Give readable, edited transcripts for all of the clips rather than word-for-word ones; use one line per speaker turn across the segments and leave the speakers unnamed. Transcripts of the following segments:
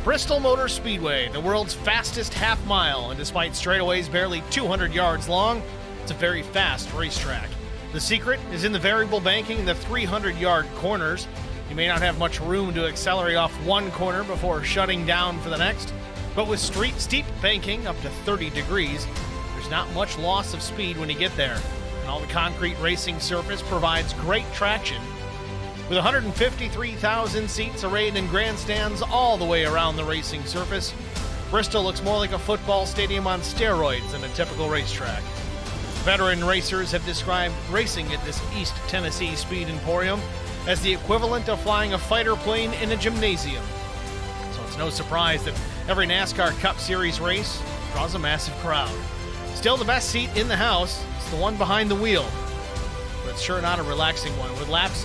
Bristol Motor Speedway, the world's fastest half mile, and despite straightaways barely 200 yards long, it's a very fast racetrack. The secret is in the variable banking and the 300-yard corners. You may not have much room to accelerate off one corner before shutting down for the next, but with steep banking up to 30 degrees, there's not much loss of speed when you get there. And all the concrete racing surface provides great traction. With 153,000 seats arrayed in grandstands all the way around the racing surface, Bristol looks more like a football stadium on steroids than a typical racetrack. Veteran racers have described racing at this East Tennessee Speed Emporium as the equivalent of flying a fighter plane in a gymnasium. So it's no surprise that every NASCAR Cup Series race draws a massive crowd. Still, the best seat in the house is the one behind the wheel, but it's sure not a relaxing one, with laps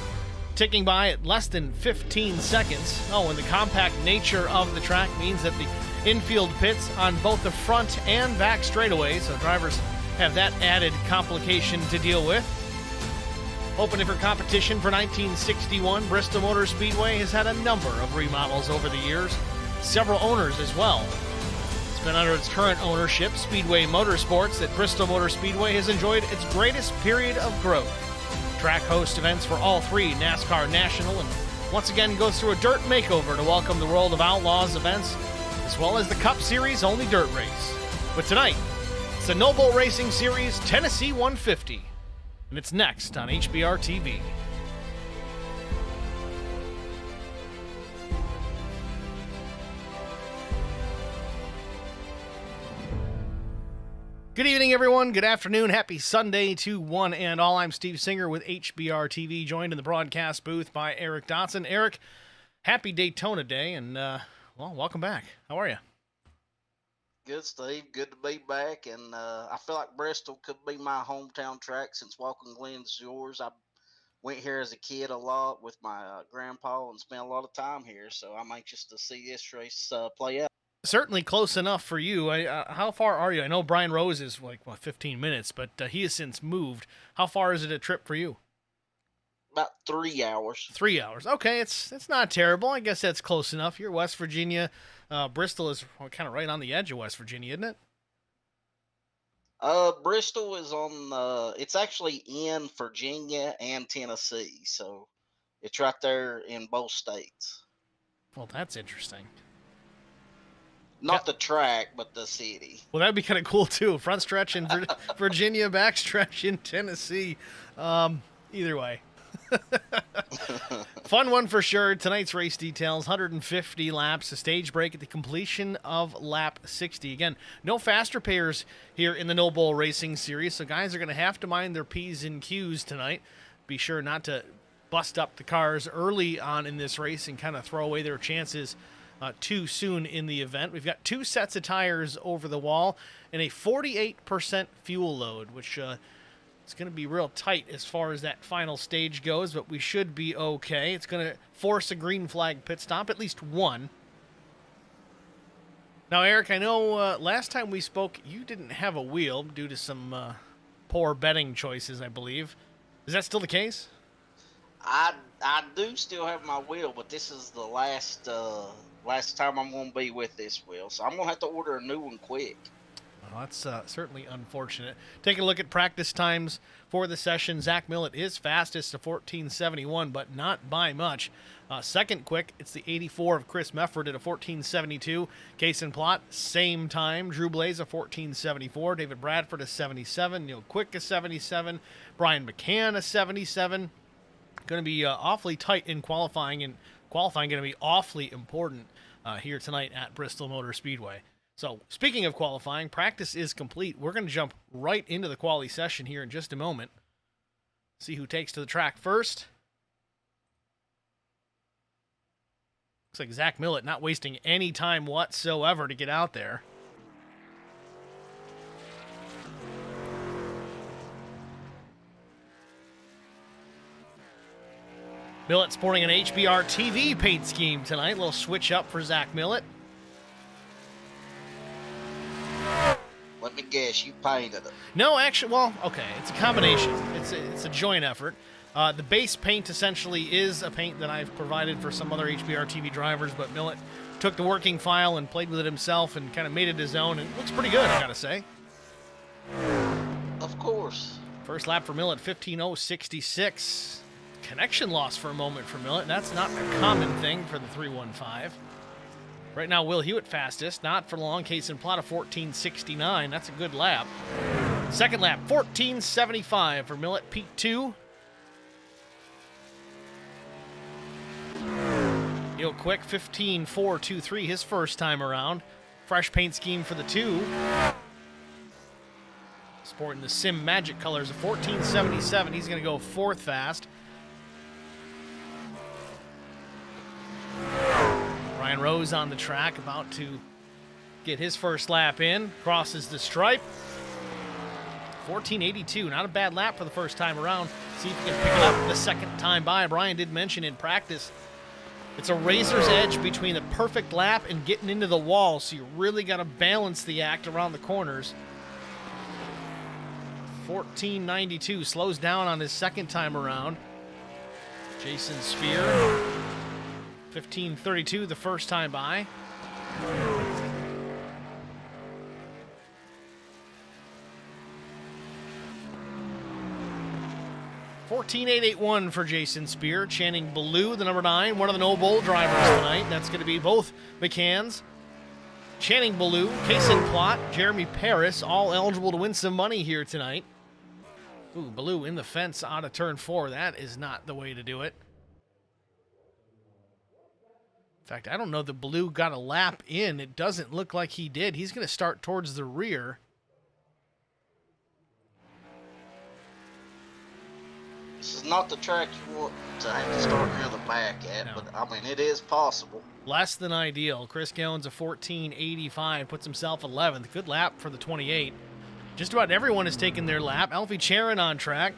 ticking by at less than 15 seconds. Oh, and the compact nature of the track means that the infield pits on both the front and back straightaways, so drivers have that added complication to deal with. Opening for competition for 1961, Bristol Motor Speedway has had a number of remodels over the years, several owners as well. It's been under its current ownership, Speedway Motorsports, that Bristol Motor Speedway has enjoyed its greatest period of growth. Track hosts events for all three NASCAR National and once again goes through a dirt makeover to welcome the World of Outlaws events, as well as the Cup Series only dirt race. But tonight, it's the Noble Racing Series Tennessee 150, and it's next on HBR TV. Good evening, everyone. Good afternoon. Happy Sunday to one and all. I'm Steve Singer with HBR TV, joined in the broadcast booth by Eric Dotson. Eric, happy Daytona Day, and, welcome back. How are you?
Good, Steve. Good to be back, and I feel like Bristol could be my hometown track since Walking Glen's yours. I went here as a kid a lot with my grandpa and spent a lot of time here, so I'm anxious to see this race play out.
Certainly close enough for you. How far are you? I know Brian Rose is 15 minutes, but he has since moved. How far is it a trip for you?
About 3 hours.
3 hours. Okay, it's not terrible. I guess that's close enough. You're West Virginia. Bristol is kind of right on the edge of West Virginia, isn't it?
Bristol is on, it's actually in Virginia and Tennessee, so it's right there in both states.
Well, that's interesting.
Not the track, but the city.
Well, that'd be kind of cool, too. Front stretch in Virginia, back stretch in Tennessee. Either way. Fun one for sure. Tonight's race details, 150 laps, a stage break at the completion of lap 60. Again, no faster pairs here in the Noble Racing Series, so guys are going to have to mind their P's and Q's tonight. Be sure not to bust up the cars early on in this race and kind of throw away their chances too soon in the event. We've got two sets of tires over the wall and a 48% fuel load, which it's going to be real tight as far as that final stage goes, but we should be okay. It's going to force a green flag pit stop, at least one. Now, Eric, I know last time we spoke, you didn't have a wheel due to some poor betting choices, I believe. Is that still the case?
I do still have my wheel, but this is the last time I'm going to be with this wheel, so I'm going to have to order a new one quick.
Well, that's certainly unfortunate. Take a look at practice times for the session. Zach Millett is fastest to 14:71, but not by much. Second quick, it's the 84 of Chris Mefford at a 14:72. Cason Plott, same time. Drew Blaze a 14:74. David Bradford a 77. Neil Quick a 77. Brian McCann a 77. Going to be awfully tight in qualifying, and qualifying going to be awfully important here tonight at Bristol Motor Speedway. So, speaking of qualifying, practice is complete. We're going to jump right into the quali session here in just a moment. See who takes to the track first. Looks like Zach Millett not wasting any time whatsoever to get out there. Millett sporting an HBR TV paint scheme tonight. A little switch up for Zach Millett.
Let me guess, you painted it.
No, actually, well, okay, it's a combination. It's a joint effort. The base paint essentially is a paint that I've provided for some other HBR TV drivers, but Millett took the working file and played with it himself and kind of made it his own. It looks pretty good, I gotta say.
Of course.
First lap for Millett, 15:066. Connection loss for a moment for Millett. That's not a common thing for the 315. Right now, Will Hewitt fastest. Not for long. Case in Plata, 14:69. That's a good lap. Second lap, 14:75 for Millett, P2. Neil Quick, 15:423, his first time around. Fresh paint scheme for the 2. Sporting the Sim Magic colors of 14:77. He's going to go 4th fast. Ryan Rose on the track, about to get his first lap in. Crosses the stripe. 14:82, not a bad lap for the first time around. See if he can pick it up the second time by. Brian did mention in practice, it's a razor's edge between the perfect lap and getting into the wall, so you really got to balance the act around the corners. 14:92, slows down on his second time around. Jason Spear, 15:32 the first time by. $14,881 for Jason Spear. Channing Ballou, the number 9, one of the No Bowl drivers tonight. That's going to be both McCanns. Channing Ballou, Kason Plott, Jeremy Paris, all eligible to win some money here tonight. Ooh, Ballou in the fence out of turn 4. That is not the way to do it. In fact, I don't know that Ballou got a lap in. It doesn't look like he did. He's going to start towards the rear.
This is not the track you want to have to start near the back at,
No.
but I mean, it is possible.
Less than ideal. Chris Gillens, a 14:85, puts himself 11th. Good lap for the 28. Just about everyone has taken their lap. Alfie Charon on track.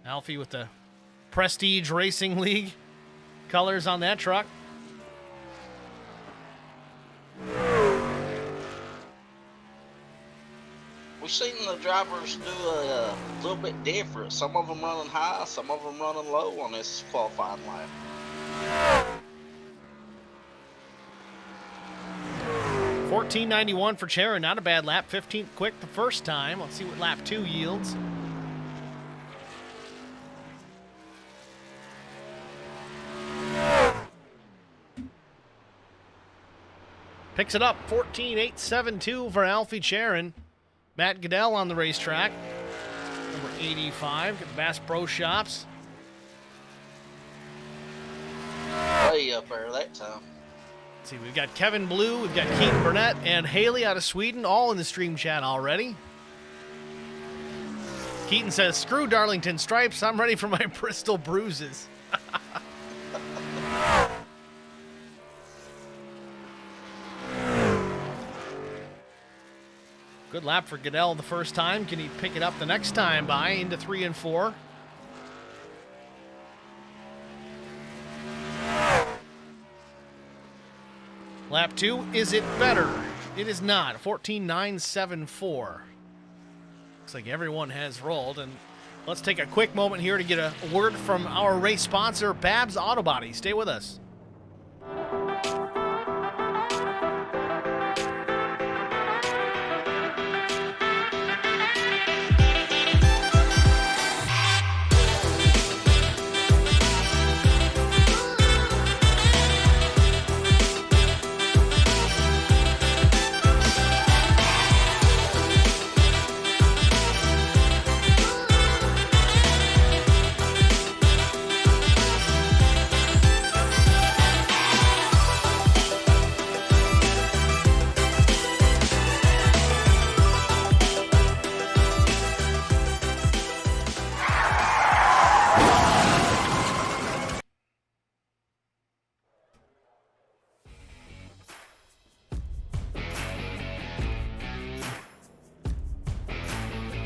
Alfie with the Prestige Racing League colors on that truck.
We've seen the drivers do a little bit different. Some of them running high, some of them running low on this qualifying lap.
14:91 for Charon, not a bad lap. 15th quick the first time. Let's see what lap 2 yields. Picks it up, 14:872 for Alfie Charon. Matt Goodell on the racetrack, number 85, at the Bass Pro Shops.
Way up there that time.
Let's see, we've got Kevin Blue, we've got Keaton Burnett, and Haley out of Sweden, all in the stream chat already. Keaton says, screw Darlington stripes, I'm ready for my Bristol bruises. Good lap for Goodell the first time. Can he pick it up the next time by into 3 and 4? Lap 2, is it better? It is not. 14:974. Looks like everyone has rolled, and let's take a quick moment here to get a word from our race sponsor, Babs Auto Body. Stay with us.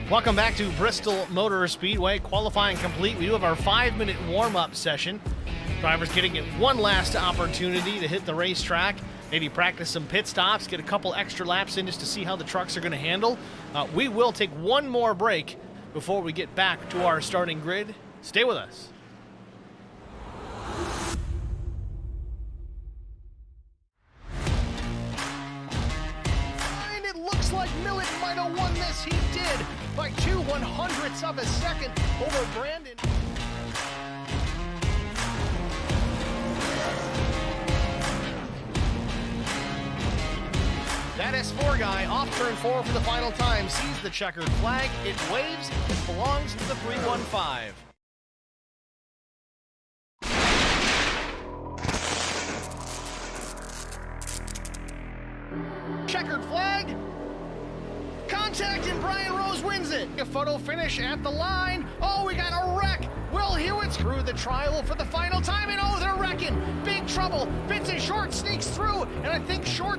Welcome back to Bristol Motor Speedway. Qualifying complete. We do have our 5-minute warm-up session. Drivers getting one last opportunity to hit the racetrack, maybe practice some pit stops, get a couple extra laps in just to see how the trucks are going to handle. We will take one more break before we get back to our starting grid. Stay with us. might have won this. He did by 2/100ths of a second over Brandon. That S4 guy off turn 4 for the final time sees the checkered flag. It waves. It belongs to the 315. Checkered flag. Contact and Brian Rose wins it. A photo finish at the line. Oh, we got a wreck. Will Hewitt's through the trial for the final time, and oh, they're wrecking. Big trouble. Vincent Short sneaks through, and I think Short...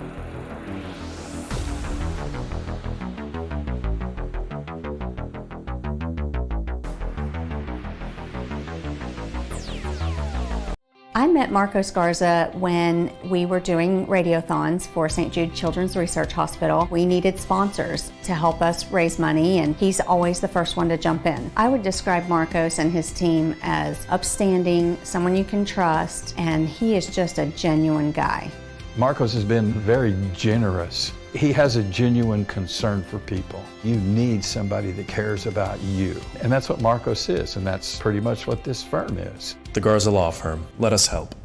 I met Marcos Garza when we were doing radiothons for St. Jude Children's Research Hospital. We needed sponsors to help us raise money, and he's always the first one to jump in. I would describe Marcos and his team as upstanding, someone you can trust, and he is just a genuine guy.
Marcos has been very generous. He has a genuine concern for people. You need somebody that cares about you. And that's what Marcos is, and that's pretty much what this firm is.
The Garza Law Firm. Let us help.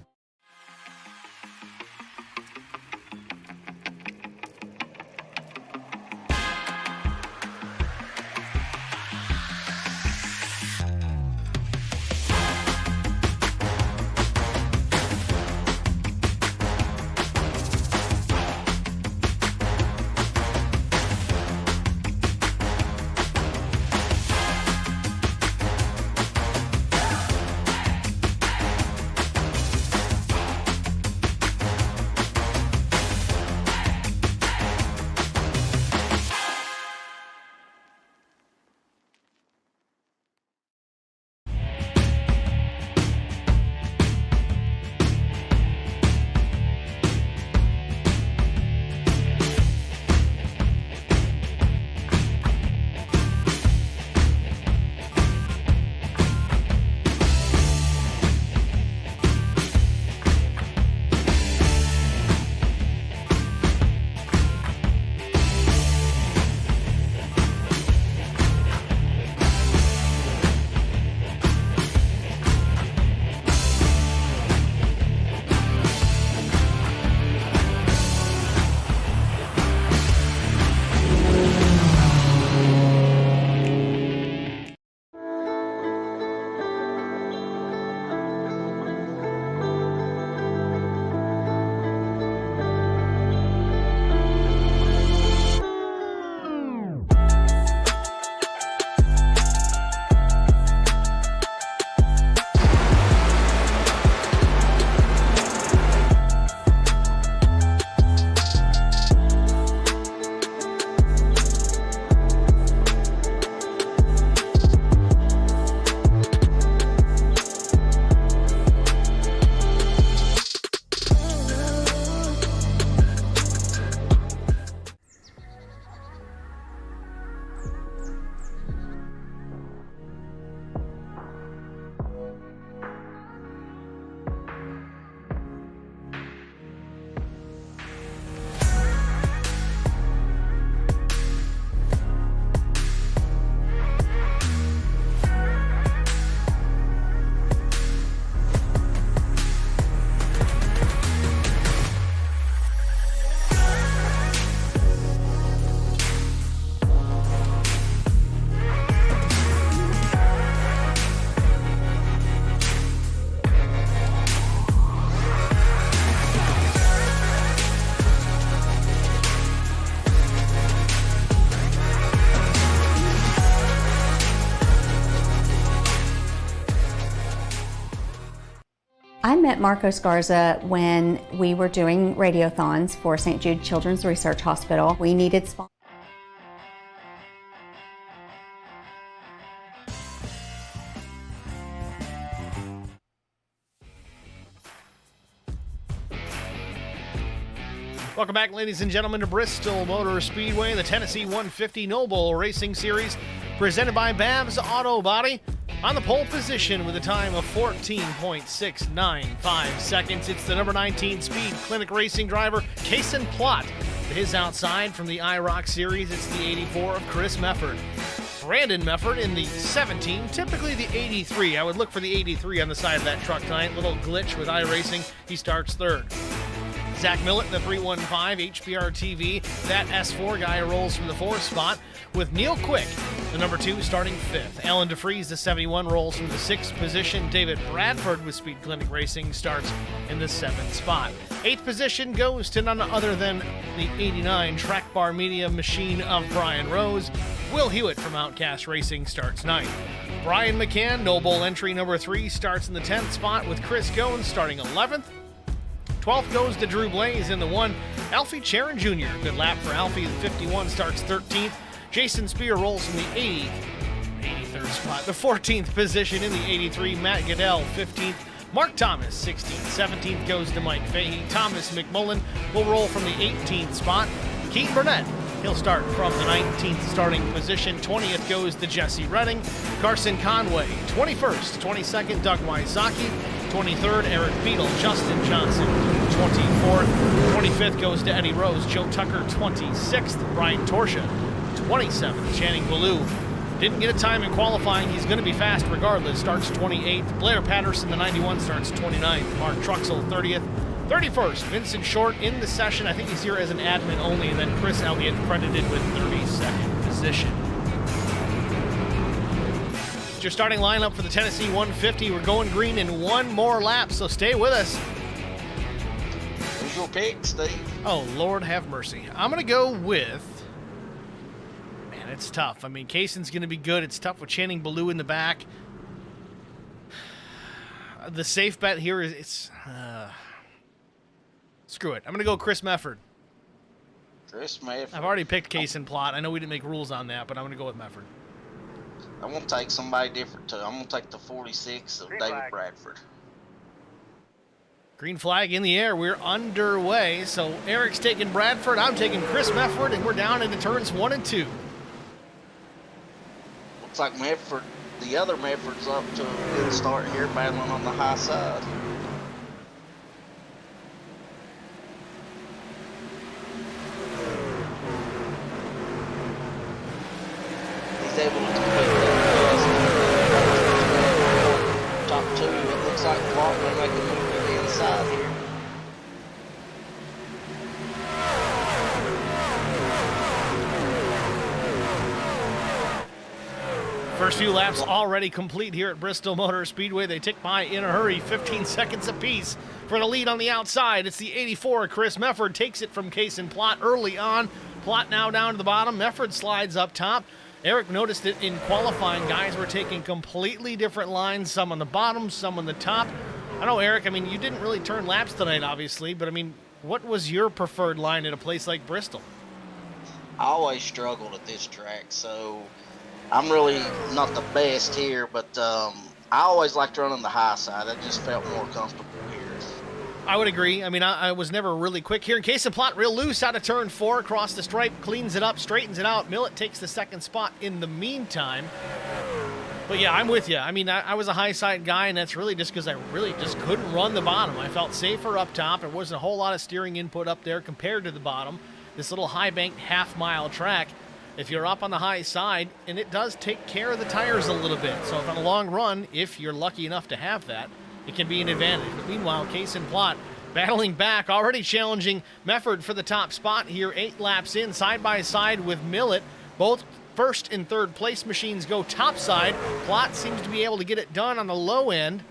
I met Marcos Garza when we were doing radiothons for St. Jude Children's Research Hospital. We needed sponsors.
Welcome back, ladies and gentlemen, to Bristol Motor Speedway, the Tennessee 150 Noble Racing Series, presented by Babs Auto Body. On the pole position with a time of 14.695 seconds, it's the number 19 Speed Clinic Racing driver, Kason Plott. his outside from the IROC series. It's the 84 of Chris Mefford. Brandon Mefford in the 17, typically the 83. I would look for the 83 on the side of that truck tonight. Little glitch with iRacing. He starts third. Zach Millett in the 315 HPR TV. That S4 guy rolls from the 4th spot with Neil Quick, the number 2, starting 5th. Alan DeFries, the 71, rolls from the 6th position. David Bradford with Speed Clinic Racing starts in the 7th spot. 8th position goes to none other than the 89 Track Bar Media machine of Brian Rose. Will Hewitt from Outcast Racing starts 9th. Brian McCann, no bowl entry number 3, starts in the 10th spot with Chris Goins starting 11th. 12th goes to Drew Blaze in the 1. Alfie Charon Jr., good lap for Alfie. The 51 starts 13th. Jason Spear rolls from the 83rd spot. The 14th position in the 83, Matt Goodell, 15th. Mark Thomas, 16th. 17th goes to Mike Fahey. Thomas McMullen will roll from the 18th spot. Keaton Burnett, he'll start from the 19th starting position. 20th goes to Jesse Redding. Carson Conway, 21st. 22nd, Doug Wysocki. 23rd, Eric Beadle. Justin Johnson, 24th. 25th goes to Eddie Rose. Joe Tucker, 26th. Brian Torsha, 27th. Channing Ballou didn't get a time in qualifying. He's going to be fast regardless. Starts 28th. Blair Patterson, the 91, starts 29th. Mark Truxell, 30th. 31st, Vincent Short in the session. I think he's here as an admin only. And then Chris Elliott credited with 32nd position. It's your starting lineup for the Tennessee 150. We're going green in one more lap, so stay with us.
Who's your pick, Steve?
Oh, Lord have mercy. I'm going to go with... Man, it's tough. I mean, Kayson's going to be good. It's tough with Channing Ballou in the back. The safe bet here is... Screw it. I'm going to go Chris Mefford.
Chris Mefford.
I've already picked Kayson Plott. I know we didn't make rules on that, but I'm going to go with Mefford.
I'm going to take somebody different, too. I'm going to take the 46 of David Bradford.
Green flag in the air. We're underway. So Eric's taking Bradford. I'm taking Chris Mefford, and we're down into turns 1 and 2.
Looks like Mefford, the other Mefford's up to a good start here, battling on the high side. He's able to complete that top 2. It looks like Clark will make a move to the inside here.
First few laps already complete here at Bristol Motor Speedway. They tick by in a hurry, 15 seconds apiece for the lead on the outside. It's the 84. Chris Mefford takes it from Kayson Plott early on. Plott now down to the bottom. Mefford slides up top. Eric noticed it in qualifying. Guys were taking completely different lines, some on the bottom, some on the top. I know, Eric, I mean, you didn't really turn laps tonight, obviously, but I mean, what was your preferred line at a place like Bristol?
I always struggled at this track, so I'm really not the best here, but I always liked running the high side. I just felt more comfortable here.
I would agree. I mean, I was never really quick here. Kayson Plott real loose out of turn 4, across the stripe, cleans it up, straightens it out. Millett takes the second spot in the meantime. But yeah, I'm with you. I mean, I was a high side guy, and that's really just because I really just couldn't run the bottom. I felt safer up top. There wasn't a whole lot of steering input up there compared to the bottom. This little high banked half-mile track, if you're up on the high side, and it does take care of the tires a little bit. So if on a long run, if you're lucky enough to have that, it can be an advantage. But meanwhile, Kayson Plott battling back, already challenging Mefford for the top spot here, 8 laps in, side by side with Millett. Both first and third place machines go topside. Plott seems to be able to get it done on the low end.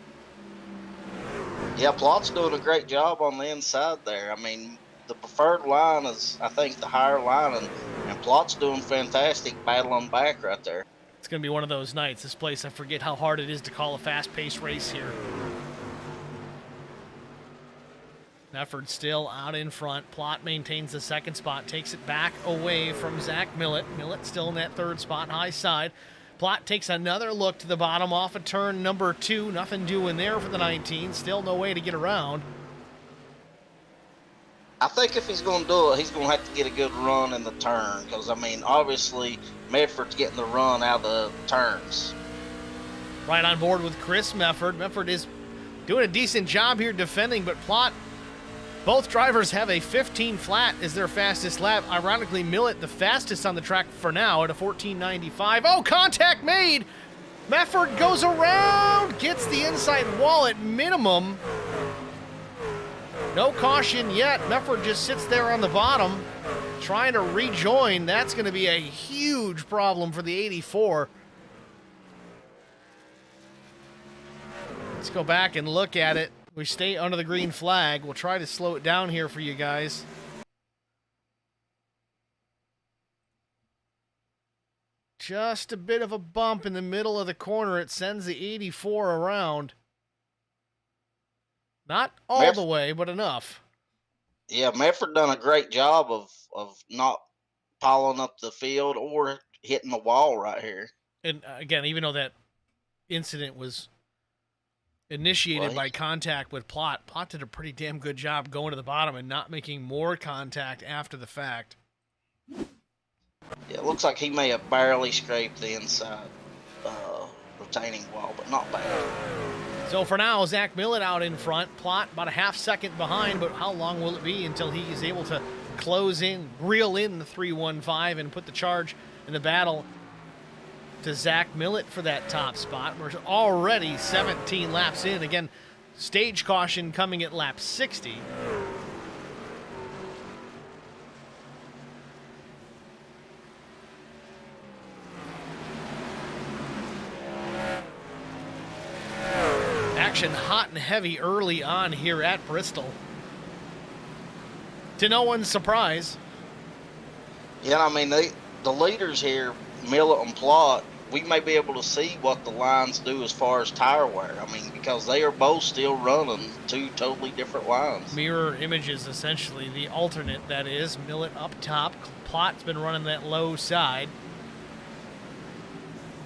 Yeah, Plott's doing a great job on the inside there. I mean, the preferred line is, I think, the higher line, and Plott's doing fantastic battling back right there.
It's going to be one of those nights. This place, I forget how hard it is to call a fast-paced race here. Mefford still out in front. Plott maintains the second spot, takes it back away from Zach Millett. Millett still in that third spot, high side. Plott takes another look to the bottom off of turn number 2. Nothing doing there for the 19. Still no way to get around.
I think if he's going to do it, he's going to have to get a good run in the turn. Because, I mean, obviously, Mefford's getting the run out of the turns.
Right on board with Chris Mefford. Mefford is doing a decent job here defending, but Plott Both drivers have a 15 flat as their fastest lap. Ironically, Millett the fastest on the track for now at a 14.95. Oh, contact made! Mefford goes around, gets the inside wall at minimum. No caution yet. Mefford just sits there on the bottom trying to rejoin. That's going to be a huge problem for the 84. Let's go back and look at it. We stay under the green flag. We'll try to slow it down here for you guys. Just a bit of a bump in the middle of the corner. It sends the 84 around. Not all the way, but enough.
Yeah, Mefford done a great job of not piling up the field or hitting the wall right here.
And again, even though that incident was initiated by contact with Plott did a pretty damn good job going to the bottom and not making more contact after the fact.
Yeah, it looks like he may have barely scraped the inside retaining wall, but not bad.
So for now, Zach Millett out in front. Plott about a half second behind, but how long will it be until he is able to close in, reel in the 315 and put the charge in the battle to Zach Millett for that top spot? We're already 17 laps in. Again, stage caution coming at lap 60. Action hot and heavy early on here at Bristol. To no one's surprise.
Yeah, I mean, the leaders here, Millett and Plott, we may be able to see what the lines do as far as tire wear. I mean, because they are both still running two totally different lines.
Mirror images, essentially. The alternate, that is. Millett up top. Plott's been running that low side.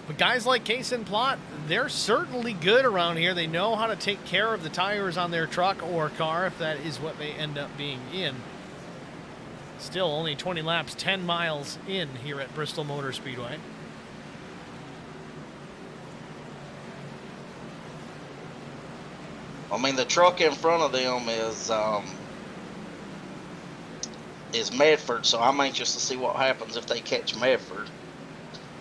But guys like Case and Plott, they're certainly good around here. They know how to take care of the tires on their truck or car, if that is what they end up being in. Still only 20 laps, 10 miles in here at Bristol Motor Speedway.
I mean, the truck in front of them is Medford, so I'm anxious to see what happens if they catch Medford.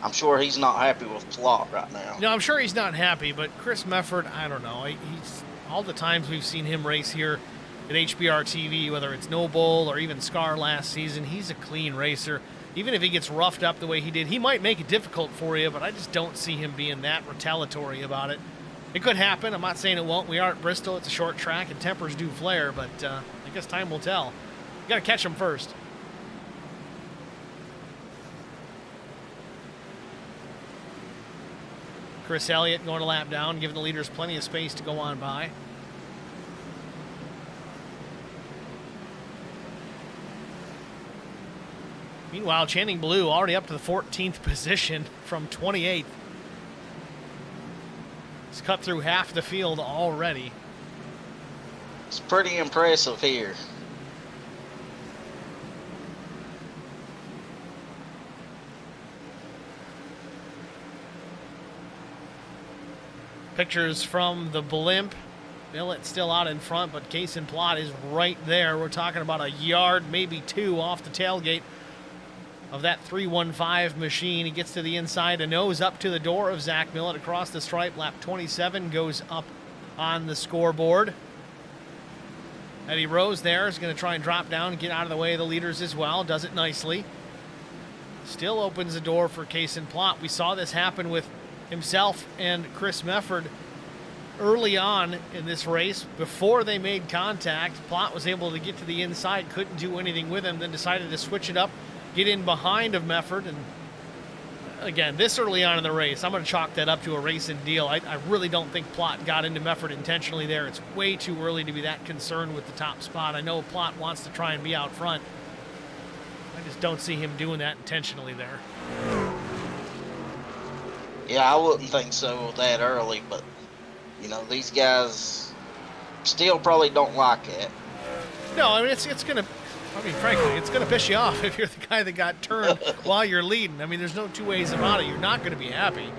I'm sure he's not happy with Plott right now.
No, I'm sure he's not happy, but Chris Mefford, I don't know. He's all the times we've seen him race here at HBR TV, whether it's No Bull or even Scar last season, he's a clean racer. Even if he gets roughed up the way he did, he might make it difficult for you, but I just don't see him being that retaliatory about it. It could happen. I'm not saying it won't. We are at Bristol. It's a short track, and tempers do flare, but I guess time will tell. You got to catch him first. Chris Elliott going a lap down, giving the leaders plenty of space to go on by. Meanwhile, Channing Blue already up to the 14th position from 28th. He's cut through half the field already.
It's pretty impressive here.
Pictures from the blimp. Millett still out in front, but Case and Plott is right there. We're talking about a yard, maybe two, off the tailgate of that 315 machine. He gets to the inside, a nose up to the door of Zach Millett across the stripe. Lap 27 goes up on the scoreboard. Eddie Rose there is going to try and drop down and get out of the way of the leaders as well. Does it nicely. Still opens the door for Case and Plott. We saw this happen with himself and Chris Mefford early on in this race. Before they made contact, Plott was able to get to the inside, couldn't do anything with him, then decided to switch it up, get in behind of Mefford. And again, this early on in the race, I'm going to chalk that up to a racing deal. I really don't think Plott got into Mefford intentionally there. It's way too early to be that concerned with the top spot. I know Plott wants to try and be out front. I just don't see him doing that intentionally there.
Yeah, I wouldn't think so that early, but, you know, these guys still probably don't like it.
No, I mean, it's going to, frankly, it's going to piss you off if you're the guy that got turned while you're leading. I mean, there's no two ways about it. You're not going to be happy.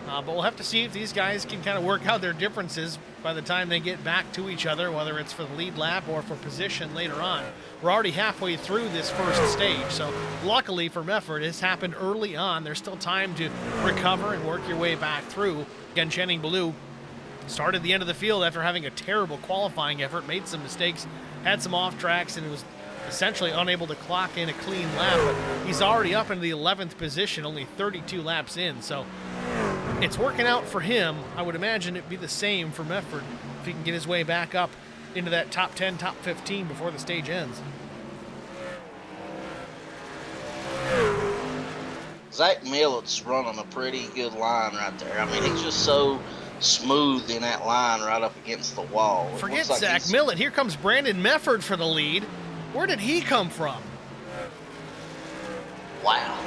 But we'll have to see if these guys can kind of work out their differences by the time they get back to each other, whether it's for the lead lap or for position later on. We're already halfway through this first stage, so luckily for Mefford, it's happened early on. There's still time to recover and work your way back through. Again, Channing Ballou started the end of the field after having a terrible qualifying effort, made some mistakes, had some off tracks, and was essentially unable to clock in a clean lap, but he's already up into the 11th position, only 32 laps in, so it's working out for him. I would imagine it'd be the same for Mefford if he can get his way back up into that top 10, top 15 before the stage ends.
Zach Millett's running a pretty good line right there. I mean, he's just so smooth in that line right up against the wall.
Forget Zach Millett. Here comes Brandon Mefford for the lead. Where did he come from?
Wow.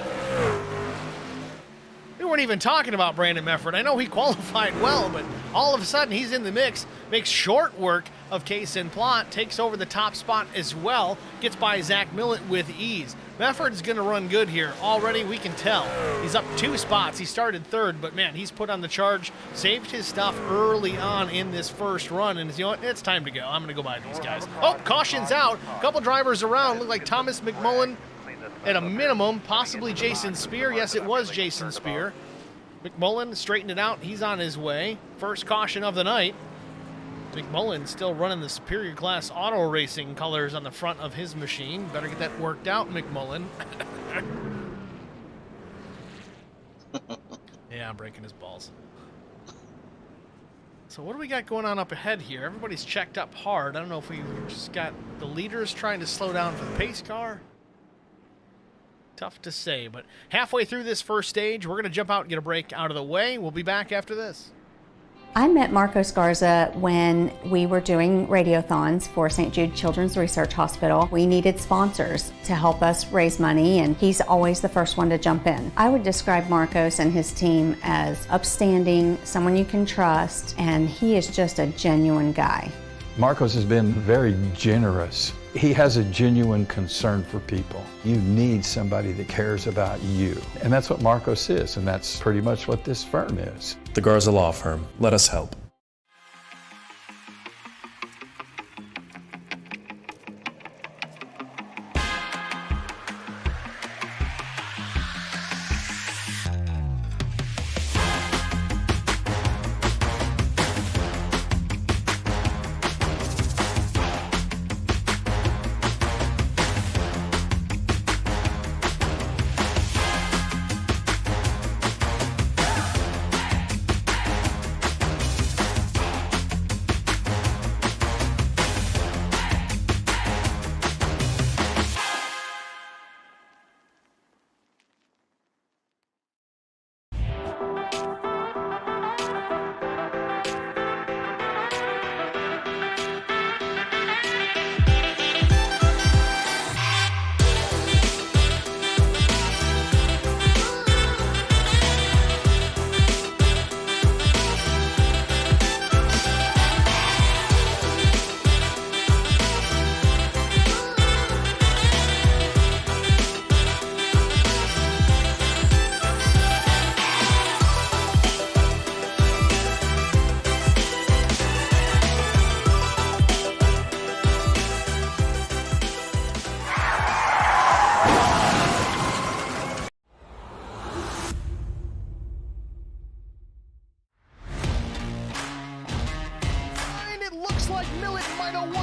We weren't even talking about Brandon Mefford. I know he qualified well, but all of a sudden he's in the mix, makes short work of Case and Plot, takes over the top spot as well, gets by Zach Millett with ease. Mefford's going to run good here. Already we can tell. He's up 2 spots. He started third, but man, he's put on the charge, saved his stuff early on in this first run, and you know what? It's time to go. I'm going to go by these guys. Oh, caution's out. A couple drivers around. Look like Thomas McMullen at a minimum, possibly Jason Spear. Yes, it was Jason Spear. McMullen straightened it out. He's on his way. First caution of the night. McMullen still running the Superior Class Auto Racing colors on the front of his machine. Better get that worked out, McMullen. Yeah, I'm breaking his balls. So what do we got going on up ahead here? Everybody's checked up hard. I don't know if we just got the leaders trying to slow down for the pace car. Tough to say, but halfway through this first stage, we're going to jump out and get a break out of the way. We'll be back after this.
I met Marco Scarza when we were doing radiothons for St. Jude Children's Research Hospital. We needed sponsors to help us raise money, and he's always the first one to jump in. I would describe Marcos and his team as upstanding, someone you can trust, and he is just a genuine guy.
Marcos has been very generous. He has a genuine concern for people. You need somebody that cares about you. And that's what Marcos is, and that's pretty much what this firm is.
The Garza Law Firm. Let us help.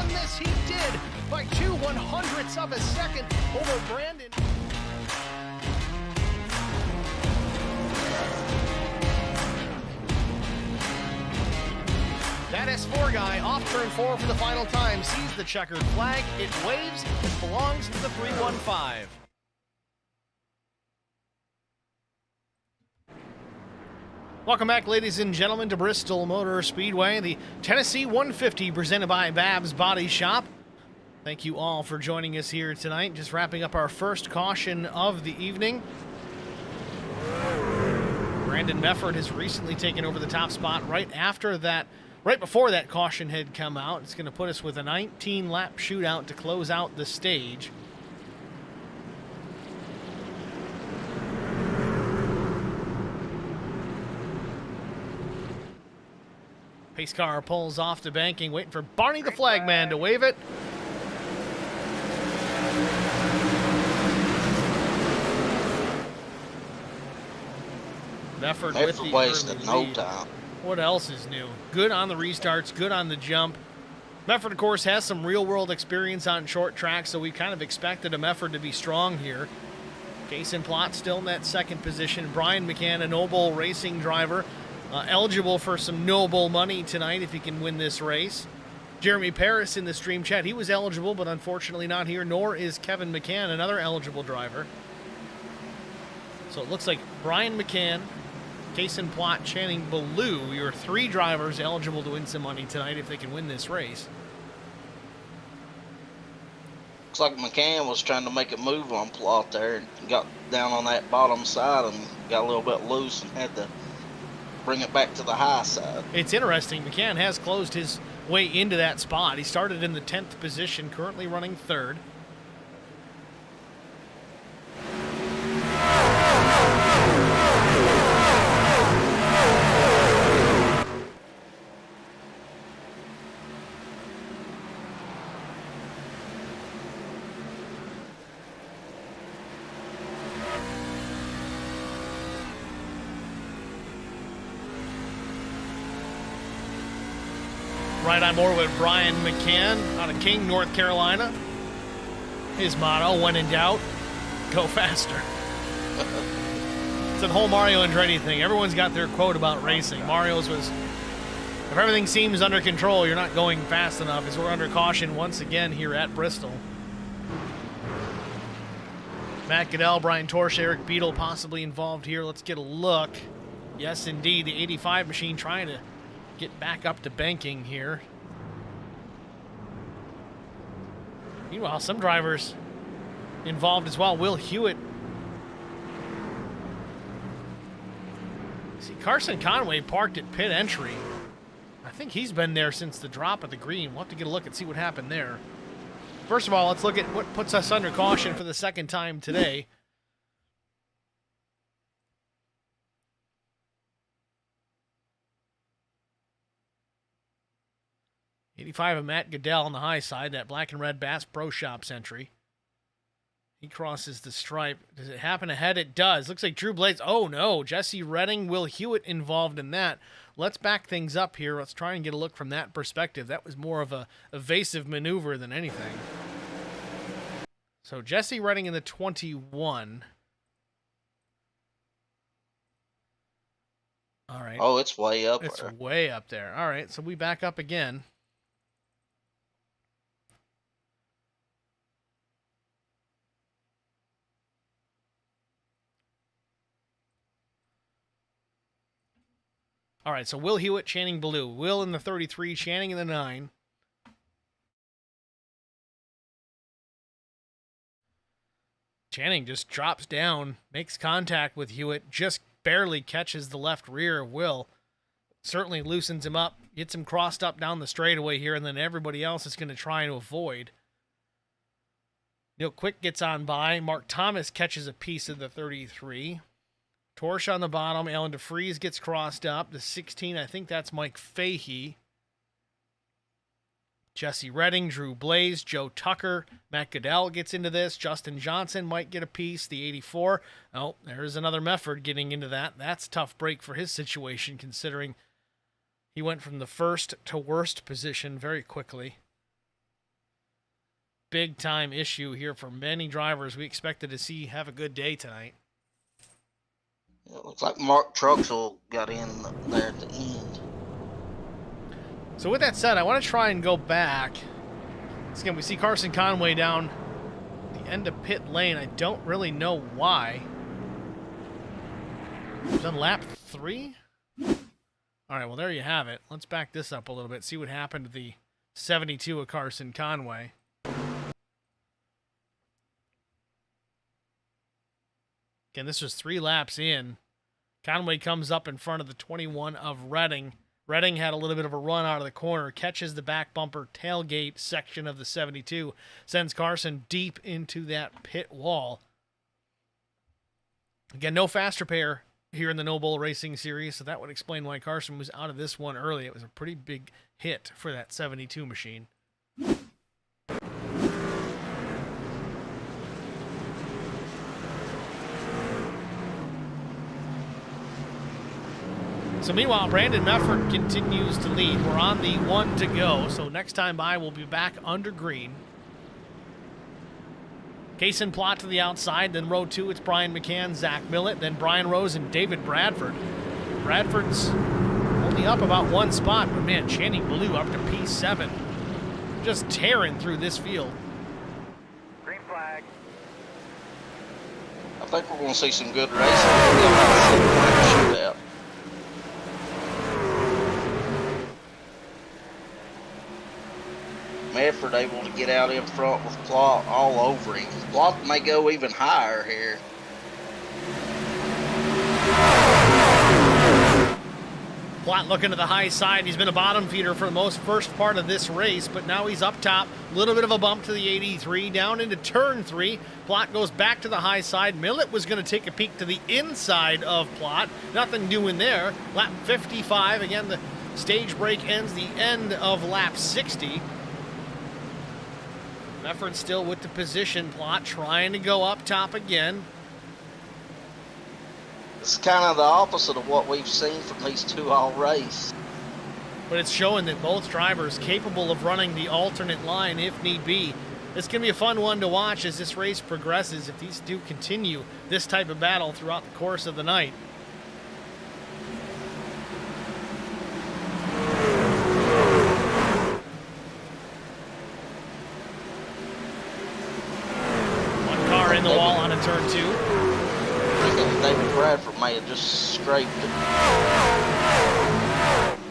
Yes, he did by 2/100ths of a second over Brandon. That S4 guy off turn 4 for the final time sees the checkered flag. It waves. It belongs to the 315. Welcome back, ladies and gentlemen, to Bristol Motor Speedway, the Tennessee 150 presented by Babs Body Shop. Thank you all for joining us here tonight. Just wrapping up our first caution of the evening. Brandon Mefford has recently taken over the top spot right before that caution had come out. It's going to put us with a 19-lap shootout to close out the stage. Pace car pulls off to banking, waiting for Barney the flagman to wave it. Mefford with the
wasted
early
no
lead.
time.
What else is new? Good on the restarts, good on the jump. Mefford, of course, has some real-world experience on short tracks, so we kind of expected a Mefford to be strong here. Jason Plott still in that second position. Brian McCann, a Noble racing driver, eligible for some Noble money tonight if he can win this race. Jeremy Paris in the stream chat. He was eligible, but unfortunately not here, nor is Kevin McCann, another eligible driver. So it looks like Brian McCann, Jason Plott, Channing Ballou, your 3 drivers eligible to win some money tonight if they can win this race.
Looks like McCann was trying to make a move on Plot there and got down on that bottom side and got a little bit loose and had to bring it back to the high side.
It's interesting. McCann has closed his way into that spot. He started in the 10th position, currently running 3rd. Right on board with Brian McCann out of King, North Carolina. His motto, when in doubt, go faster. It's that whole Mario Andretti thing. Everyone's got their quote about racing. Mario's was, if everything seems under control, you're not going fast enough, as we're under caution once again here at Bristol. Matt Goodell, Brian Torsch, Eric Beadle possibly involved here. Let's get a look. Yes, indeed, the 85 machine trying to get back up to banking here. Meanwhile, some drivers involved as well. Will Hewitt. See, Carson Conway parked at pit entry. I think he's been there since the drop of the green. We'll have to get a look and see what happened there. First of all, let's look at what puts us under caution for the second time today. 85 of Matt Goodell on the high side, that black and red Bass Pro Shops entry. He crosses the stripe. Does it happen ahead? It does. Looks like Drew Blades. Oh, no. Jesse Redding, Will Hewitt involved in that. Let's back things up here. Let's try and get a look from that perspective. That was more of a evasive maneuver than anything. So Jesse Redding in the 21. All right.
Oh, it's way up
It's
there.
way up there. All right, so we back up again. All right, so Will Hewitt, Channing Ballou. Will in the 33, Channing in the 9. Channing just drops down, makes contact with Hewitt, just barely catches the left rear of Will. Certainly loosens him up, gets him crossed up down the straightaway here, and then everybody else is going to try and avoid. Neil Quick gets on by. Mark Thomas catches a piece of the 33. Torsch on the bottom. Alan DeFries gets crossed up. The 16, I think that's Mike Fahey. Jesse Redding, Drew Blaze, Joe Tucker, Matt Goodell gets into this. Justin Johnson might get a piece. The 84. Oh, there's another Mefford getting into that. That's a tough break for his situation, considering he went from the first to worst position very quickly. Big time issue here for many drivers we expected to see have a good day tonight.
It looks like Mark Truxell got in there at the end.
So with that said, I want to try and go back. Again, we see Carson Conway down the end of pit lane. I don't really know why. He's on lap 3? All right, well, there you have it. Let's back this up a little bit, see what happened to the 72 of Carson Conway. Again, this was 3 laps in. Conway comes up in front of the 21 of Redding. Redding had a little bit of a run out of the corner, catches the back bumper tailgate section of the 72, sends Carson deep into that pit wall. Again, no faster pair here in the No Bull Racing Series, so that would explain why Carson was out of this one early. It was a pretty big hit for that 72 machine. So meanwhile, Brandon Mefford continues to lead. We're on the 1 to go, so next time by we'll be back under green. Kaysen Plott to the outside, then row 2, it's Brian McCann, Zach Millett, then Brian Rose and David Bradford. Bradford's only up about 1 spot, but man, Channing Blue up to P7. Just tearing through this field.
Green flag.
I think we're going to see some good racing. Shootout. Medford able to get out in front with Plott all over him. Plott may go even higher here.
Plott looking to the high side. He's been a bottom feeder for the first part of this race, but now he's up top. A little bit of a bump to the 83, down into turn 3. Plott goes back to the high side. Millett was going to take a peek to the inside of Plott. Nothing doing there. Lap 55. Again, the stage break ends the end of lap 60. Mefford still with the position. Plott trying to go up top again.
It's kind of the opposite of what we've seen from these two all race.
But it's showing that both drivers capable of running the alternate line if need be. It's going to be a fun one to watch as this race progresses if these do continue this type of battle throughout the course of the night. In the wall on a turn 2.
I think David Bradford may have just scraped it.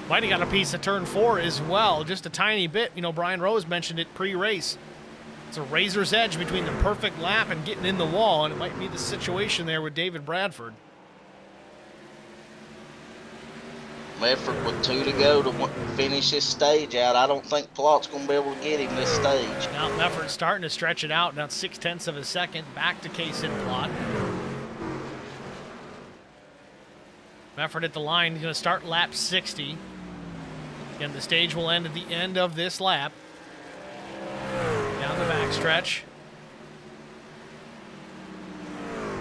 Might have got a piece of turn 4 as well, just a tiny bit. You know, Brian Rose mentioned it pre-race. It's a razor's edge between the perfect lap and getting in the wall, and it might be the situation there with David Bradford.
Medford with 2 to go to finish this stage out. I don't think Plott's going to be able to get him this stage.
Now Mefford's starting to stretch it out. Now 0.6 of a second back to Kaysen Plott. Mefford at the line. He's going to start lap 60. Again, the stage will end at the end of this lap. Down the backstretch.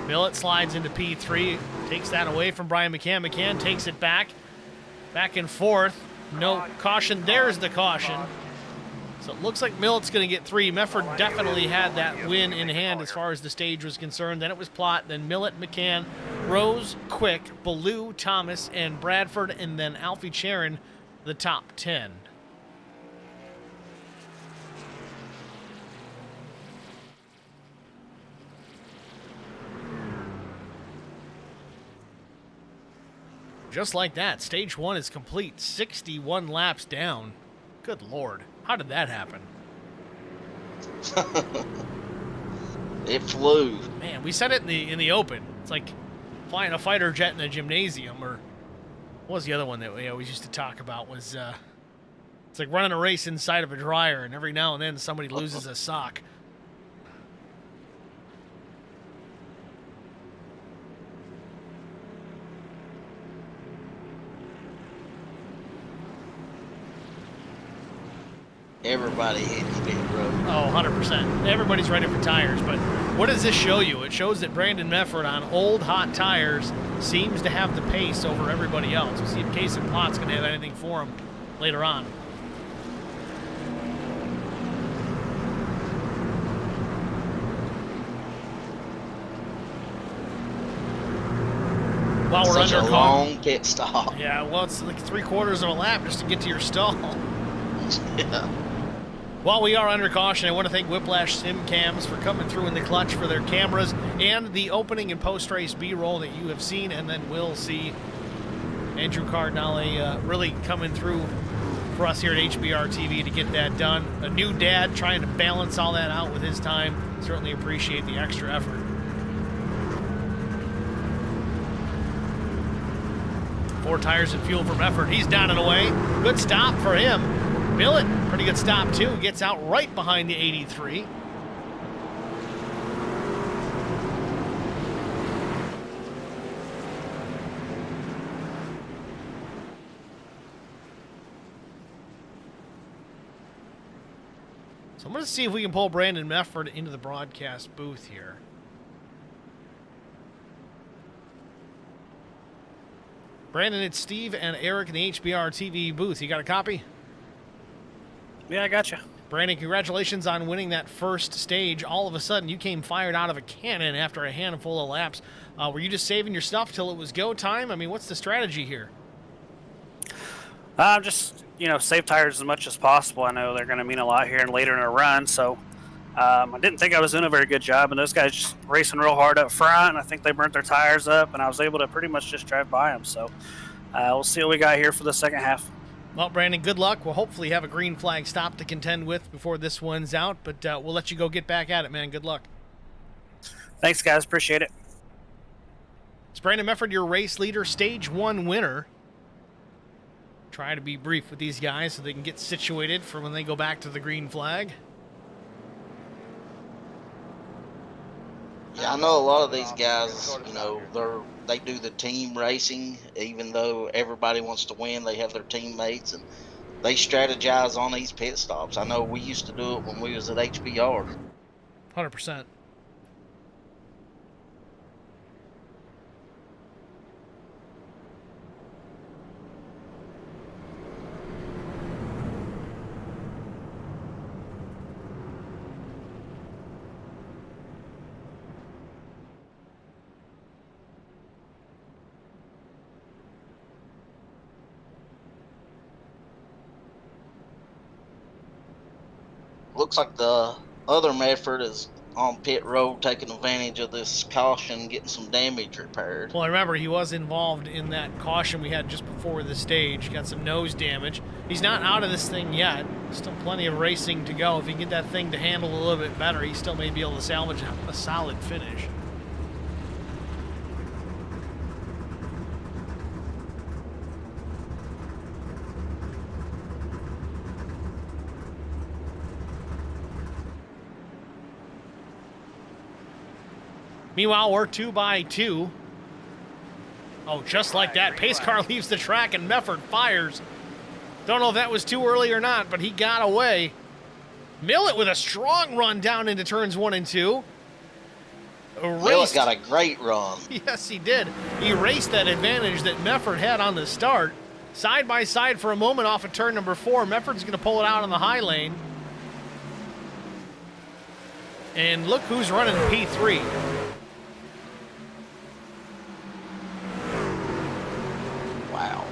Millett slides into P3. Takes that away from Brian McCann. McCann takes it back. Back and forth. No caution. There's the caution. So it looks like Millett's going to get 3. Mefford definitely had that win in hand as far as the stage was concerned. Then it was Plott, then Millett, McCann, Rose, Quick, Ballou, Thomas, and Bradford, and then Alfie Charon, the top 10. Just like that, stage 1 is complete. 61 laps down. Good Lord. How did that happen?
It flew.
Man, we said it in the open. It's like flying a fighter jet in a gymnasium, or what was the other one that we always used to talk about? Was it's like running a race inside of a dryer, and every now and then somebody loses a sock.
Everybody hitting pit road.
Oh, 100%. Everybody's ready for tires, but what does this show you? It shows that Brandon Mefford on old, hot tires seems to have the pace over everybody else. We'll see if Kaysen Plott's going to have anything for him later on. While we're
Such
under
a long pit stop.
Yeah, well, it's like 3/4 of a lap just to get to your stall.
Yeah.
While we are under caution, I want to thank Whiplash Sim Cams for coming through in the clutch for their cameras and the opening and post-race B-roll that you have seen and then will see. Andrew Cardinale really coming through for us here at HBR TV to get that done. A new dad trying to balance all that out with his time. Certainly appreciate the extra effort. Four tires and fuel from effort. He's down and away. Good stop for him. Millett, pretty good stop too. Gets out right behind the 83. So I'm going to see if we can pull Brandon Mefford into the broadcast booth here. Brandon, it's Steve and Eric in the HBR TV booth. You got a copy?
Yeah, I got you.
Brandon, congratulations on winning that first stage. All of a sudden, you came fired out of a cannon after a handful of laps. Were you just saving your stuff till it was go time? I mean, what's the strategy here?
Just, save tires as much as possible. I know they're going to mean a lot here and later in a run, so I didn't think I was doing a very good job, and those guys just racing real hard up front, and I think they burnt their tires up, and I was able to pretty much just drive by them. So we'll see what we got here for the second half.
Well, Brandon, good luck. We'll hopefully have a green flag stop to contend with before this one's out, but we'll let you go get back at it, man. Good luck.
Thanks, guys. Appreciate it.
It's Brandon Mefford, your race leader, stage 1 winner. Try to be brief with these guys so they can get situated for when they go back to the green flag.
Yeah, I know a lot of these guys, they do the team racing. Even though everybody wants to win, they have their teammates, and they strategize on these pit stops. I know we used to do it when we was at HBR.
100%.
Looks like the other Medford is on pit road taking advantage of this caution, getting some damage repaired.
Well, I remember he was involved in that caution we had just before the stage. Got some nose damage. He's not out of this thing yet. Still plenty of racing to go. If he can get that thing to handle a little bit better, he still may be able to salvage a solid finish. Meanwhile, we're 2 by 2. Oh, just like that, pace car leaves the track and Mefford fires. Don't know if that was too early or not, but he got away. Millett with a strong run down into turns 1 and 2.
Millett got a great run.
Yes, he did. He raced that advantage that Mefford had on the start. Side by side for a moment off of turn number 4. Mefford's going to pull it out on the high lane. And look who's running P3.
Wow.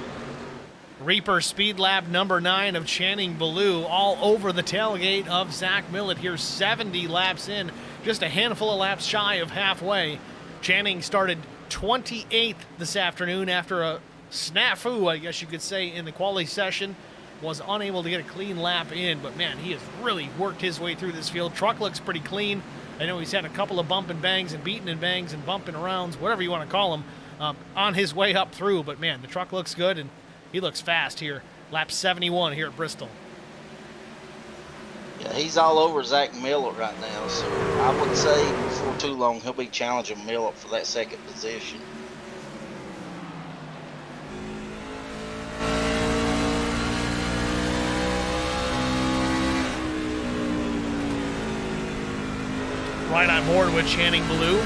Reaper Speed Lab number 9 of Channing Ballou all over the tailgate of Zach Millett here, 70 laps in, just a handful of laps shy of halfway. Channing started 28th this afternoon after a snafu, I guess you could say, in the quali session. Was unable to get a clean lap in, but man, he has really worked his way through this field. Truck looks pretty clean. I know he's had a couple of bump and bangs and beating and bangs and bumping arounds, whatever you want to call them, on his way up through, but man, the truck looks good and he looks fast here. Lap 71 here at Bristol.
Yeah, he's all over Zach Millett right now, so I would say before too long he'll be challenging Millett for that second position.
Right on board with Channing Ballou.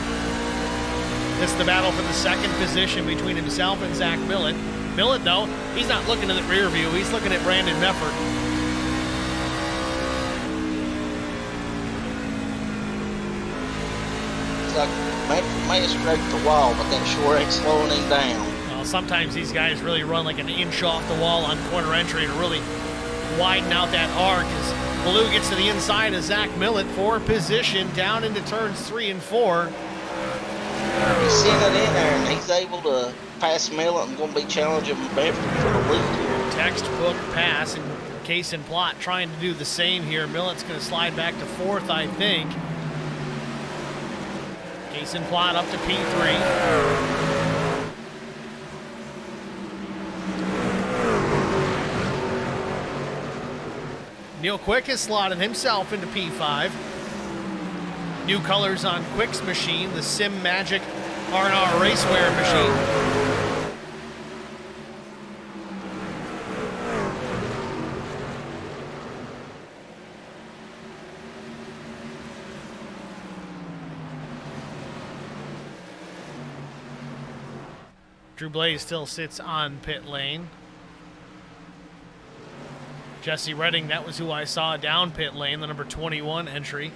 It's the battle for the second position between himself and Zach Millett. Millett, though, he's not looking in the rear view. He's looking at Brandon Mefford.
It's like Mefford may have scraped the wall, but that sure ain't slowing him down.
Well, sometimes these guys really run like an inch off the wall on corner entry to really widen out that arc as Ballou gets to the inside of Zach Millett for position down into turns 3 and 4.
He's seen it in there, and he's able to pass Millett and going to be challenging Mefford for the lead here.
Textbook pass, and Case and Plot trying to do the same here. Millett's going to slide back to 4th, I think. Case and Plot up to P3. Neil Quick has slotted himself into P5. New colors on Quick's machine, the Sim Magic R&R Racewear machine. Drew Blaze still sits on pit lane. Jesse Redding, that was who I saw down pit lane, the number 21 entry.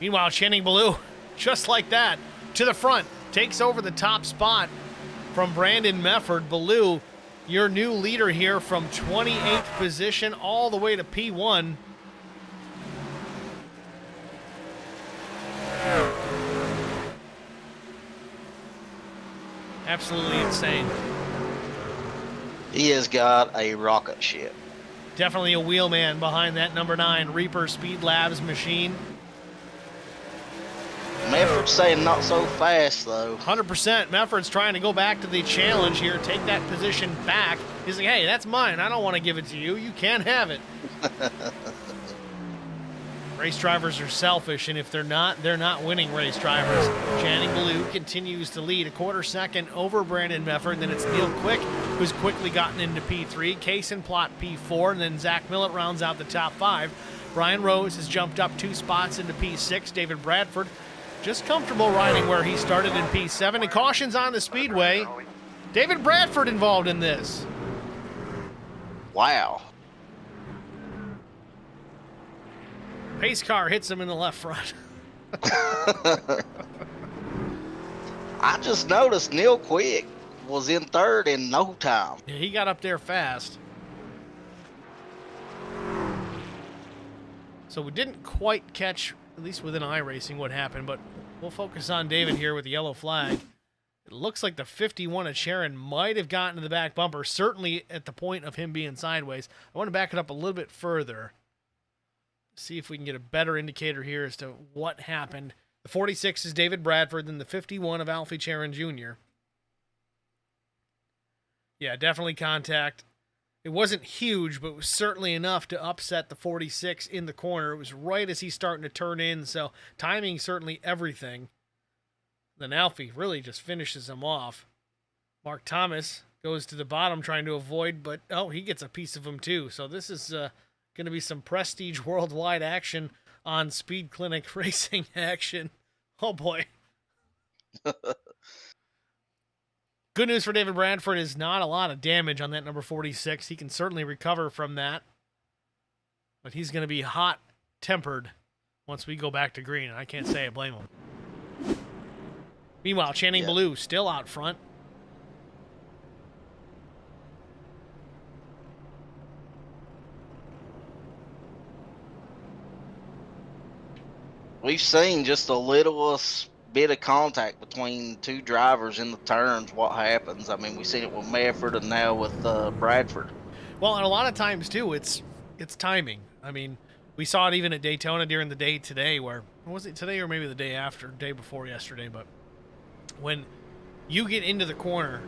Meanwhile, Channing Ballou, just like that, to the front, takes over the top spot from Brandon Mefford. Ballou, your new leader here from 28th position all the way to P1. Absolutely insane.
He has got a rocket ship.
Definitely a wheelman behind that number 9 Reaper Speed Labs machine.
Mefford's saying not so fast, though.
100%. Mefford's trying to go back to the challenge here, take that position back. He's like, hey, that's mine. I don't want to give it to you. You can't have it. Race drivers are selfish, and if they're not winning race drivers. Channing Ballou continues to lead a quarter second over Brandon Mefford. Then it's Neil Quick, who's quickly gotten into P3. Kaysen Plott P4, and then Zach Millett rounds out the top 5. Brian Rose has jumped up 2 spots into P6. David Bradford just comfortable riding where he started in P7. And cautions on the Speedway. David Bradford involved in this.
Wow.
Pace car hits him in the left front.
I just noticed Neil Quick was in 3rd in no time.
Yeah, he got up there fast. So we didn't quite catch, at least within iRacing, what happened, but we'll focus on David here with the yellow flag. It looks like the 51 at Sharon might have gotten to the back bumper, certainly at the point of him being sideways. I want to back it up a little bit further. See if we can get a better indicator here as to what happened. The 46 is David Bradford, then the 51 of Alfie Charon Jr. Yeah, definitely contact. It wasn't huge, but it was certainly enough to upset the 46 in the corner. It was right as he's starting to turn in, so timing certainly everything. Then Alfie really just finishes him off. Mark Thomas goes to the bottom trying to avoid, but he gets a piece of him too. So this is going to be some prestige worldwide action on Speed Clinic racing action. Oh boy. Good news for David Bradford is not a lot of damage on that number 46. He can certainly recover from that. But he's going to be hot-tempered once we go back to green, and I can't say I blame him. Meanwhile, Channing Ballou still out front.
We've seen just a little bit of contact between 2 drivers in the turns. What happens? I mean, we've seen it with Mefford and now with Bradford.
Well, and a lot of times too, it's timing. I mean, we saw it even at Daytona during the day today, where was it today or maybe the day after, day before yesterday? But when you get into the corner,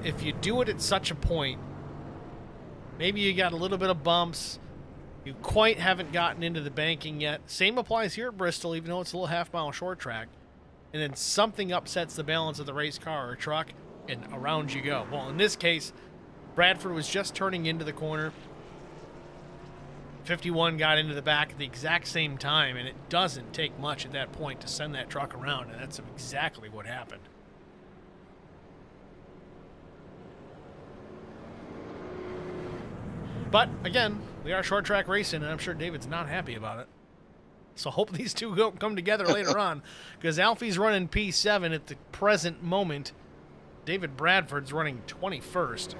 if you do it at such a point, maybe you got a little bit of bumps. You quite haven't gotten into the banking yet. Same applies here at Bristol, even though it's a little half-mile short track. And then something upsets the balance of the race car or truck, and around you go. Well, in this case, Bradford was just turning into the corner. 51 got into the back at the exact same time, and it doesn't take much at that point to send that truck around, and that's exactly what happened. But, again, we are short track racing, and I'm sure David's not happy about it. So hope these two come together later on, because Alfie's running P7 at the present moment. David Bradford's running 21st.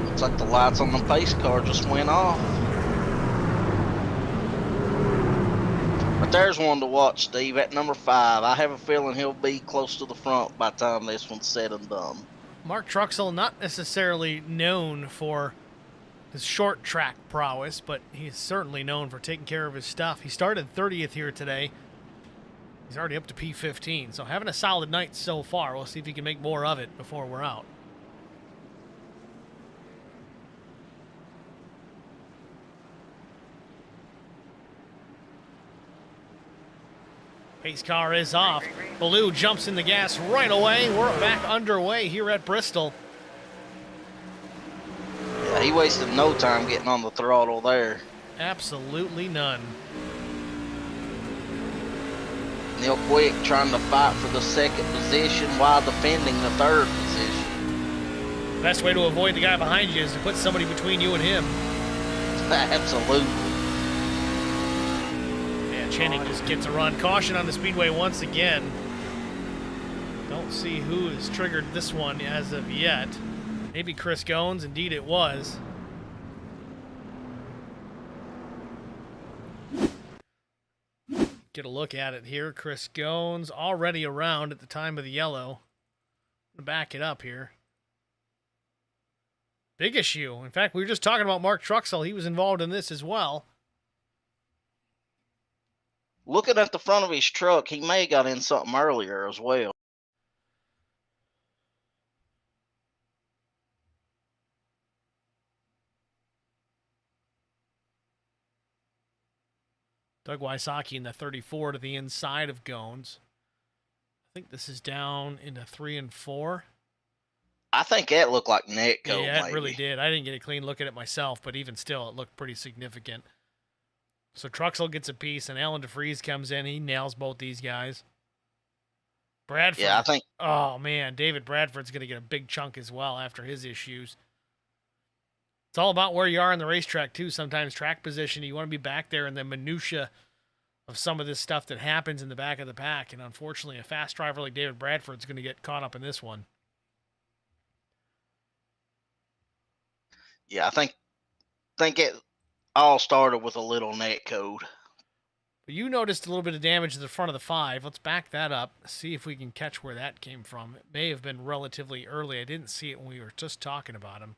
Looks like the lights on the pace car just went off. But there's one to watch, Steve, at number 5. I have a feeling he'll be close to the front by the time this one's said and done.
Mark Truxell, not necessarily known for his short track prowess, but he's certainly known for taking care of his stuff. He started 30th here today. He's already up to P15, so having a solid night so far. We'll see if he can make more of it before we're out. Pace car is off. Baloo jumps in the gas right away. We're back underway here at Bristol.
Yeah, he wasted no time getting on the throttle there.
Absolutely none.
Neil Quick trying to fight for the second position while defending the third position.
Best way to avoid the guy behind you is to put somebody between you and him.
Absolutely.
Yeah, Channing just gets a run. Caution on the Speedway once again. Don't see who has triggered this one as of yet. Maybe Chris Goins. Indeed it was. Get a look at it here. Chris Goins already around at the time of the yellow. I'm gonna back it up here. Big issue. In fact, we were just talking about Mark Truxell. He was involved in this as well.
Looking at the front of his truck, he may have got in something earlier as well.
Doug Wysocki in the 34 to the inside of Goins. I think this is down into 3 and 4.
I think that looked like netcode.
Yeah, it
maybe.
really did. I didn't get a clean look at it myself, but even still, it looked pretty significant. So Truxell gets a piece, and Alan DeFries comes in. He nails both these guys. Bradford.
Yeah, I think.
Oh, man. David Bradford's going to get a big chunk as well after his issues. It's all about where you are on the racetrack, too. Sometimes track position, you want to be back there in the minutia of some of this stuff that happens in the back of the pack. And unfortunately, a fast driver like David Bradford's going to get caught up in this one.
Yeah, I think it all started with a little netcode.
You noticed a little bit of damage to the front of the 5. Let's back that up, see if we can catch where that came from. It may have been relatively early. I didn't see it when we were just talking about him.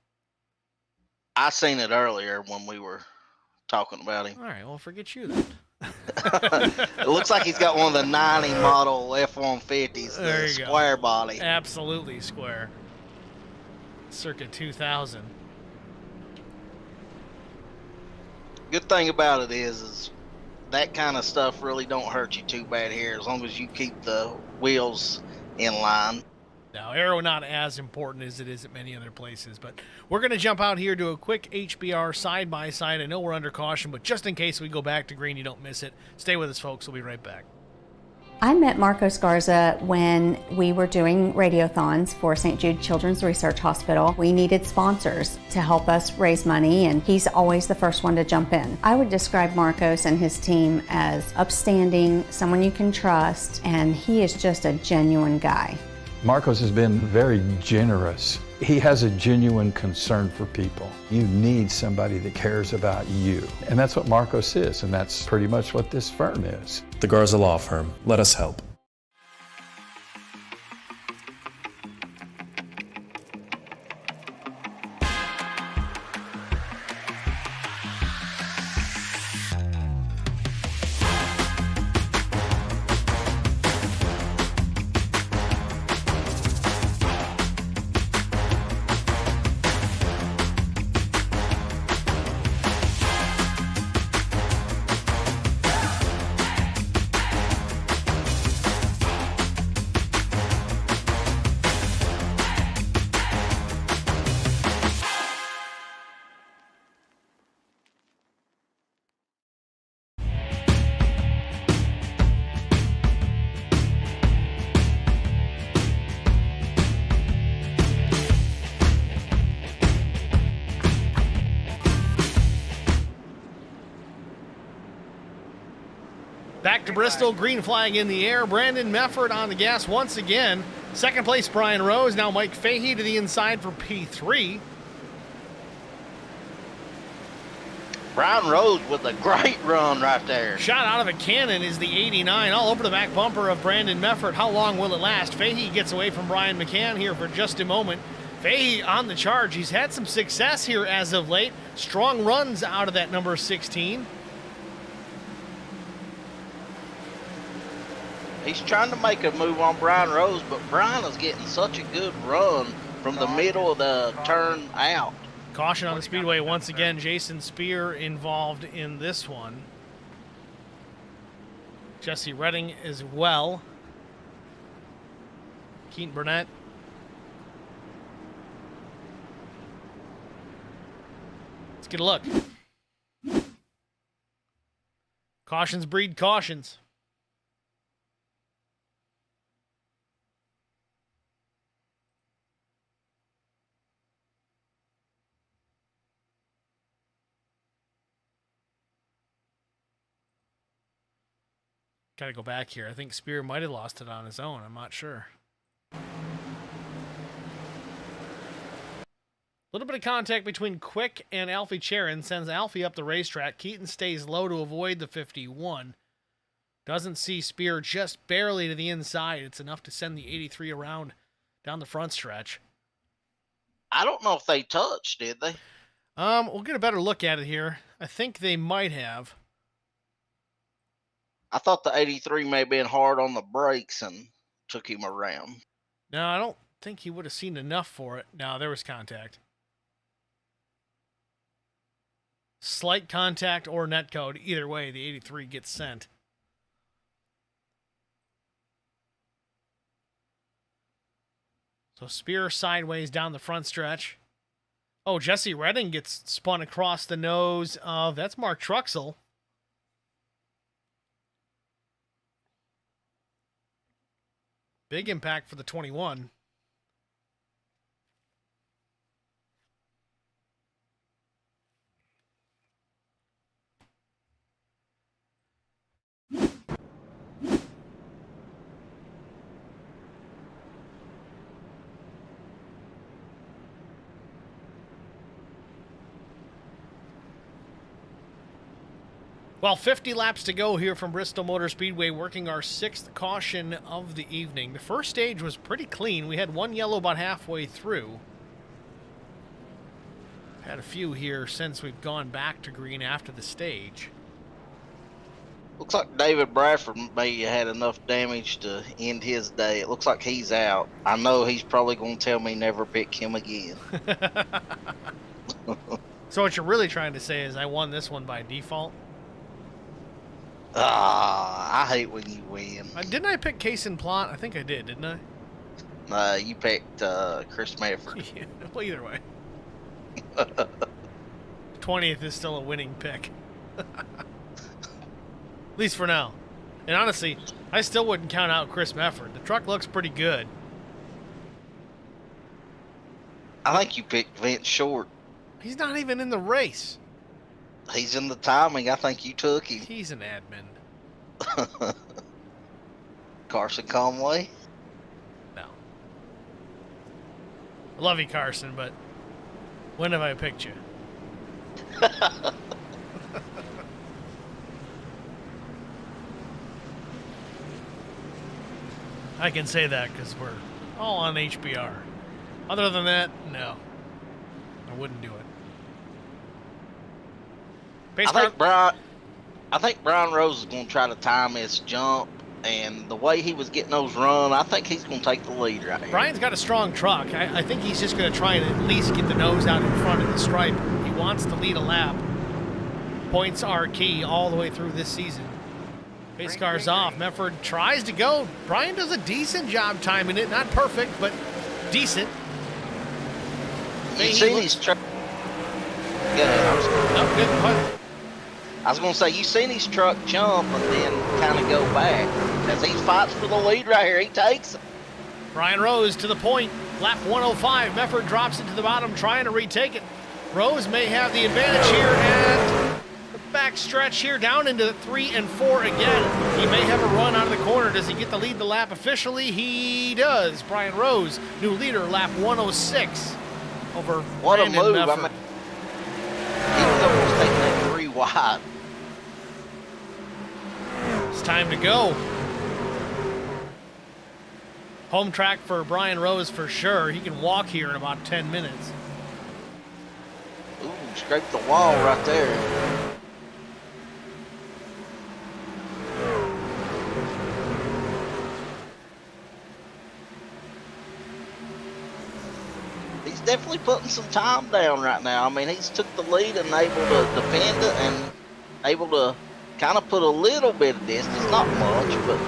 I seen it earlier when we were talking about him.
All right, well, forget you then.
It looks like he's got one of the 90 model F-150s,
There
the
you go.
square body.
Absolutely square. Circa 2000.
Good thing about it is that kind of stuff really don't hurt you too bad here as long as you keep the wheels in line.
Now, aero not as important as it is at many other places, but we're going to jump out here to a quick HBR side-by-side. I know we're under caution, but just in case we go back to green, you don't miss it. Stay with us, folks. We'll be right back.
I met Marco Scarza when we were doing radiothons for St. Jude Children's Research Hospital. We needed sponsors to help us raise money, and he's always the first one to jump in. I would describe Marcos and his team as upstanding, someone you can trust, and he is just a genuine guy.
Marcos has been very generous. He has a genuine concern for people. You need somebody that cares about you. And that's what Marcos is, and that's pretty much what this firm is.
The Garza Law Firm. Let us help.
Back to Bristol, green flag in the air. Brandon Mefford on the gas once again. Second place, Brian Rose. Now Mike Fahey to the inside for P3.
Brian Rose with a great run right there.
Shot out of a cannon is the 89 all over the back bumper of Brandon Mefford. How long will it last? Fahey gets away from Brian McCann here for just a moment. Fahey on the charge. He's had some success here as of late. Strong runs out of that number 16.
He's trying to make a move on Brian Rose, but Brian is getting such a good run from the middle of the turn out.
Caution on the Speedway once again. Jason Spear involved in this one. Jesse Redding as well. Keaton Burnett. Let's get a look. Cautions breed cautions. Gotta go back here. I think Spear might have lost it on his own. I'm not sure. A little bit of contact between Quick and Alfie Charon sends Alfie up the racetrack. Keaton stays low to avoid the 51. Doesn't see Spear, just barely to the inside. It's enough to send the 83 around down the front stretch.
I don't know if they touched, did they?
We'll get a better look at it here. I think they might have.
I thought the 83 may have been hard on the brakes and took him around.
No, I don't think he would have seen enough for it. No, there was contact. Slight contact or net code. Either way, the 83 gets sent. So Spear sideways down the front stretch. Oh, Jesse Redding gets spun across the nose of, that's Mark Truxell. Big impact for the 21. Well, 50 laps to go here from Bristol Motor Speedway, working our 6th caution of the evening. The first stage was pretty clean. We had one yellow about halfway through. Had a few here since we've gone back to green after the stage.
Looks like David Bradford may have had enough damage to end his day. It looks like he's out. I know he's probably going to tell me never pick him again.
So what you're really trying to say is I won this one by default?
I hate when you win.
Didn't I pick Case and Plot? I think I did, didn't I?
You picked Chris Medford.
Yeah, well, either way. 20th is still a winning pick. At least for now. And honestly, I still wouldn't count out Chris Medford. The truck looks pretty good.
I think you picked Vince Short.
He's not even in the race.
He's in the timing. I think you took him.
He's an admin.
Carson Conway?
No. I love you, Carson, but when have I picked you? I can say that because we're all on HBR. Other than that, no. I wouldn't do it.
I think Brian Rose is going to try to time his jump, and the way he was getting those run, I think he's going to take the lead right here.
Brian's got a strong truck. I think he's just going to try and at least get the nose out in front of the stripe. He wants to lead a lap. Points are key all the way through this season. Pace car's off. Medford tries to go. Brian does a decent job timing it. Not perfect, but decent.
You've seen his truck. I was going to say, you've seen his truck jump and then kind of go back. As he fights for the lead right here, he takes it.
Brian Rose to the point. Lap 105. Medford drops it to the bottom, trying to retake it. Rose may have the advantage here at the back stretch here, down into 3 and 4 again. He may have a run out of the corner. Does he get the lead the lap officially? He does. Brian Rose, new leader, lap 106 over
What
Brandon
a move.
Medford.
I mean, he was almost taking that 3 wide.
It's time to go. Home track for Brian Rose for sure. He can walk here in about 10 minutes.
Ooh, scraped the wall right there. He's definitely putting some time down right now. I mean, he's took the lead and able to defend it and able to kind of put a little bit of distance, not much, but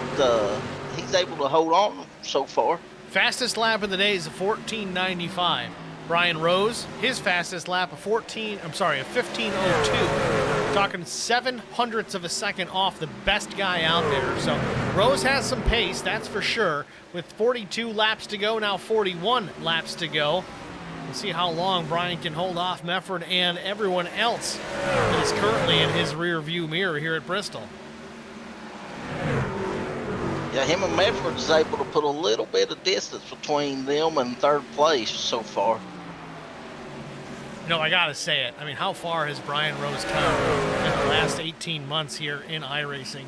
he's able to hold on so far.
Fastest lap of the day is a 14:95. Brian Rose, his fastest lap, a 15:02. Talking 700ths of a second off the best guy out there. So Rose has some pace, that's for sure. With 42 laps to go, now 41 laps to go. We'll see how long Brian can hold off Mefford and everyone else that is currently in his rear view mirror here at Bristol.
Yeah, him and Medford is able to put a little bit of distance between them and third place so far.
No, I gotta say it. I mean, how far has Brian Rose come in the last 18 months here in iRacing?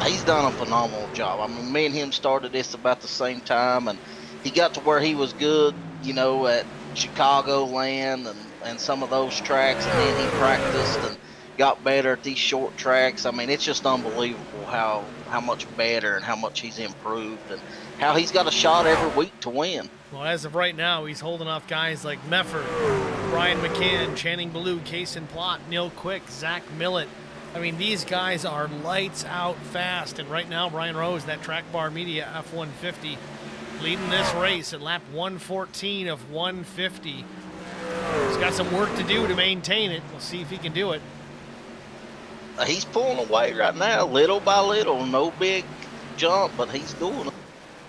He's done a phenomenal job. I mean, me and him started this about the same time, and he got to where he was good, you know, at Chicagoland and some of those tracks, and then he practiced and got better at these short tracks. I mean, it's just unbelievable how much better and how much he's improved and how he's got a shot every week to win.
Well, as of right now, he's holding off guys like Mefford, Brian McCann, Channing Ballou, Kaysen Plott, Neil Quick, Zach Millett. I mean, these guys are lights out fast. And right now, Brian Rose, that Track Bar Media F-150, leading this race at lap 114 of 150. He's got some work to do to maintain it. We'll see if he can do it.
He's pulling away right now, little by little. No big jump, but he's doing it.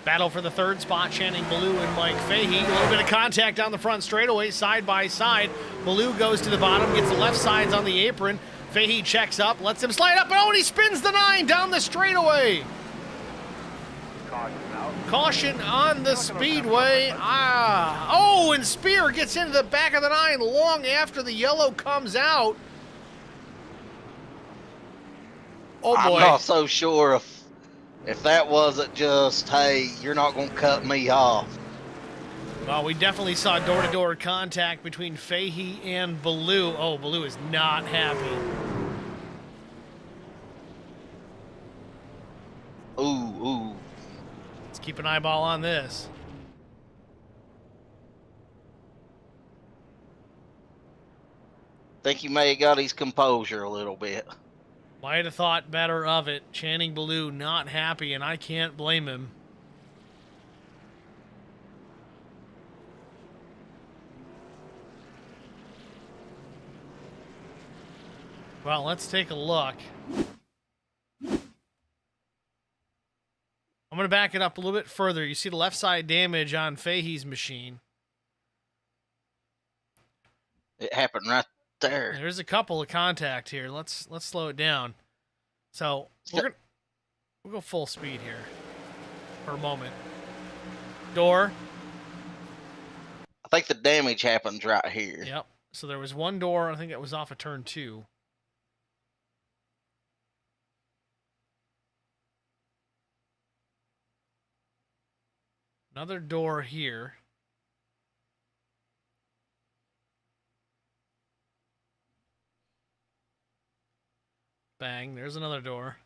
Battle for the third spot, Channing Ballou and Mike Fahey. A little bit of contact down the front straightaway, side by side. Ballou goes to the bottom, gets the left sides on the apron. Fahey checks up, lets him slide up, and he spins the 9 down the straightaway. Caution on the Speedway. And Spear gets into the back of the 9 long after the yellow comes out. Oh boy.
I'm not so sure if that wasn't just, hey, you're not going to cut me off.
Well, we definitely saw door-to-door contact between Fahey and Ballou. Oh, Ballou is not happy.
Ooh.
Let's keep an eyeball on this.
Think he may have got his composure a little bit.
Might have thought better of it. Channing Ballou not happy, and I can't blame him. Well, let's take a look. I'm going to back it up a little bit further. You see the left side damage on Fahey's machine.
It happened right there.
There's a couple of contact here. Let's slow it down. So we'll go full speed here for a moment. Door.
I think the damage happens right here.
Yep. So there was one door. I think it was off of turn 2. Another door here. Bang, there's another door.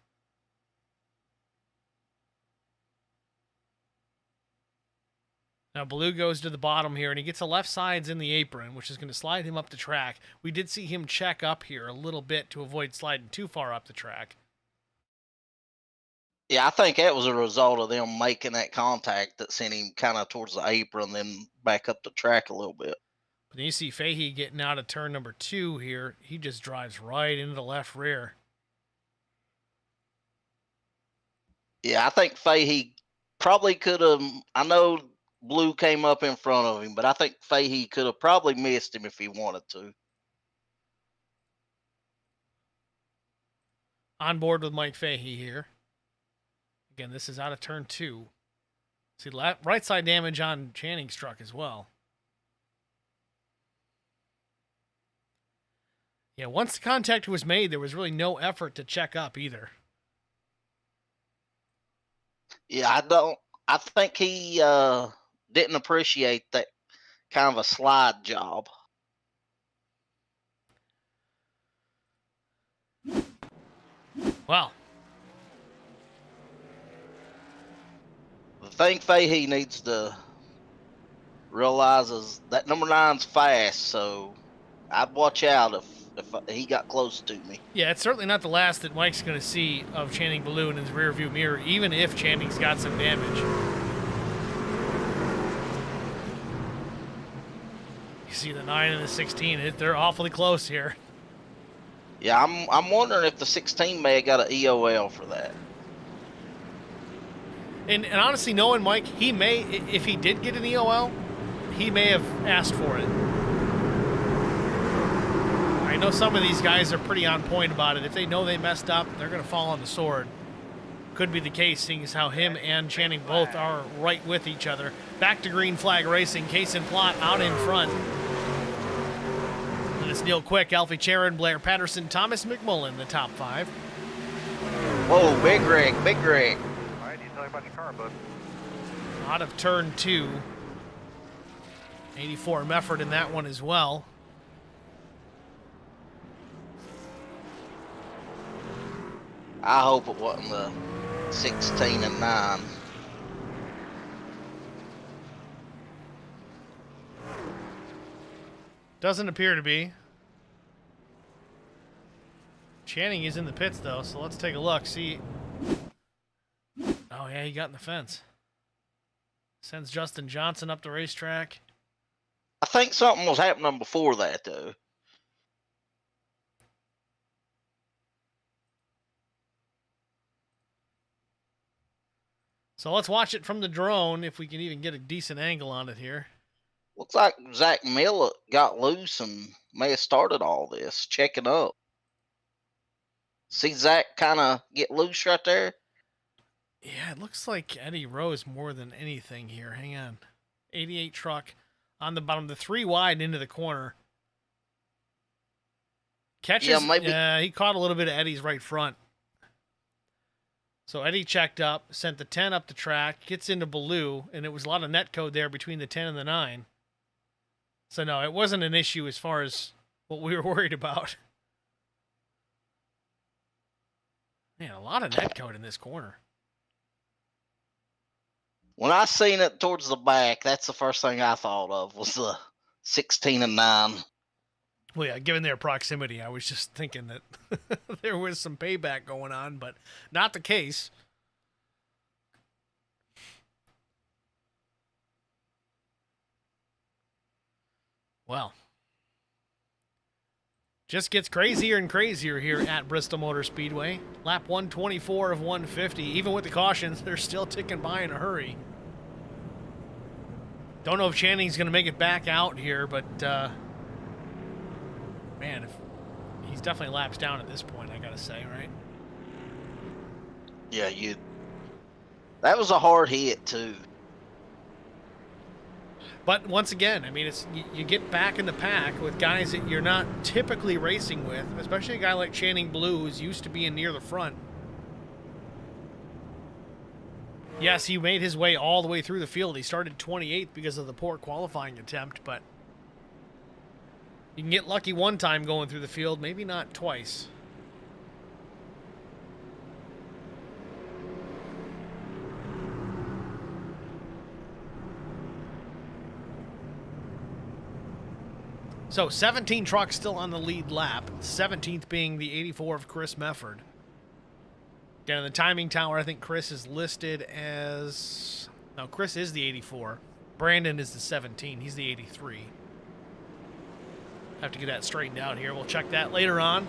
Now Ballou goes to the bottom here, and he gets the left sides in the apron, which is going to slide him up the track. We did see him check up here a little bit to avoid sliding too far up the track.
Yeah, I think that was a result of them making that contact that sent him kind of towards the apron, then back up the track a little bit.
But then you see Fahey getting out of turn number 2 here. He just drives right into the left rear.
Yeah, I think Fahey probably could have. I know Blue came up in front of him, but I think Fahey could have probably missed him if he wanted to.
On board with Mike Fahey here. Again, this is out of turn 2. See, right side damage on Channing's truck as well. Yeah, once the contact was made, there was really no effort to check up either.
Yeah, I think he didn't appreciate that kind of a slide job.
Well,
The thing Fahey needs to realize is that number 9's fast, so I'd watch out if he got close to me.
Yeah, it's certainly not the last that Mike's going to see of Channing Ballou in his rearview mirror, even if Channing's got some damage. You see the 9 and the 16, they're awfully close here.
Yeah, I'm wondering if the 16 may have got an EOL for that.
And honestly, knowing Mike, he may, if he did get an EOL, he may have asked for it. I know some of these guys are pretty on point about it. If they know they messed up, they're going to fall on the sword. Could be the case, seeing as how him and Channing both are right with each other. Back to green flag racing. Case and Plot out in front. And it's Neil Quick, Alfie Charon, Blair Patterson, Thomas McMullen, the top 5.
Whoa, big rig, big rig.
All right, you tell me about your car, bud.
Out of turn 2. 84 Mefford in that one as well.
I hope it wasn't the 16 and 9.
Doesn't appear to be. Channing is in the pits, though, so let's take a look. See. Oh, yeah, he got in the fence. Sends Justin Johnson up the racetrack.
I think something was happening before that, though.
So let's watch it from the drone, if we can even get a decent angle on it here.
Looks like Zach Millett got loose and may have started all this, checking up. See Zach kind of get loose right there?
Yeah, it looks like Eddie Rose more than anything here. Hang on. 88 truck on the bottom, the 3 wide into the corner. Catches,
Yeah, maybe.
he caught a little bit of Eddie's right front. So Eddie checked up, sent the 10 up the track, gets into Ballou, and it was a lot of net code there between the 10 and the 9. So no, it wasn't an issue as far as what we were worried about. Man, a lot of net code in this corner.
When I seen it towards the back, that's the first thing I thought of was the 16 and 9.
Well, yeah, given their proximity, I was just thinking that there was some payback going on, but not the case. Well, just gets crazier and crazier here at Bristol Motor Speedway. Lap 124 of 150. Even with the cautions, they're still ticking by in a hurry. Don't know if Channing's going to make it back out here, but man, he's definitely laps down at this point, I gotta say, right?
Yeah, that was a hard hit, too.
But once again, I mean, it's you get back in the pack with guys that you're not typically racing with, especially a guy like Channing Ballou, who's used to being near the front. Yes, he made his way all the way through the field. He started 28th because of the poor qualifying attempt, but you can get lucky one time going through the field, maybe not twice. So 17 trucks still on the lead lap, 17th being the 84 of Chris Mefford. Again, in the timing tower, I think Chris is listed as... No, Chris is the 84. Brandon is the 17. He's the 83. Have to get that straightened out here. We'll check that later on.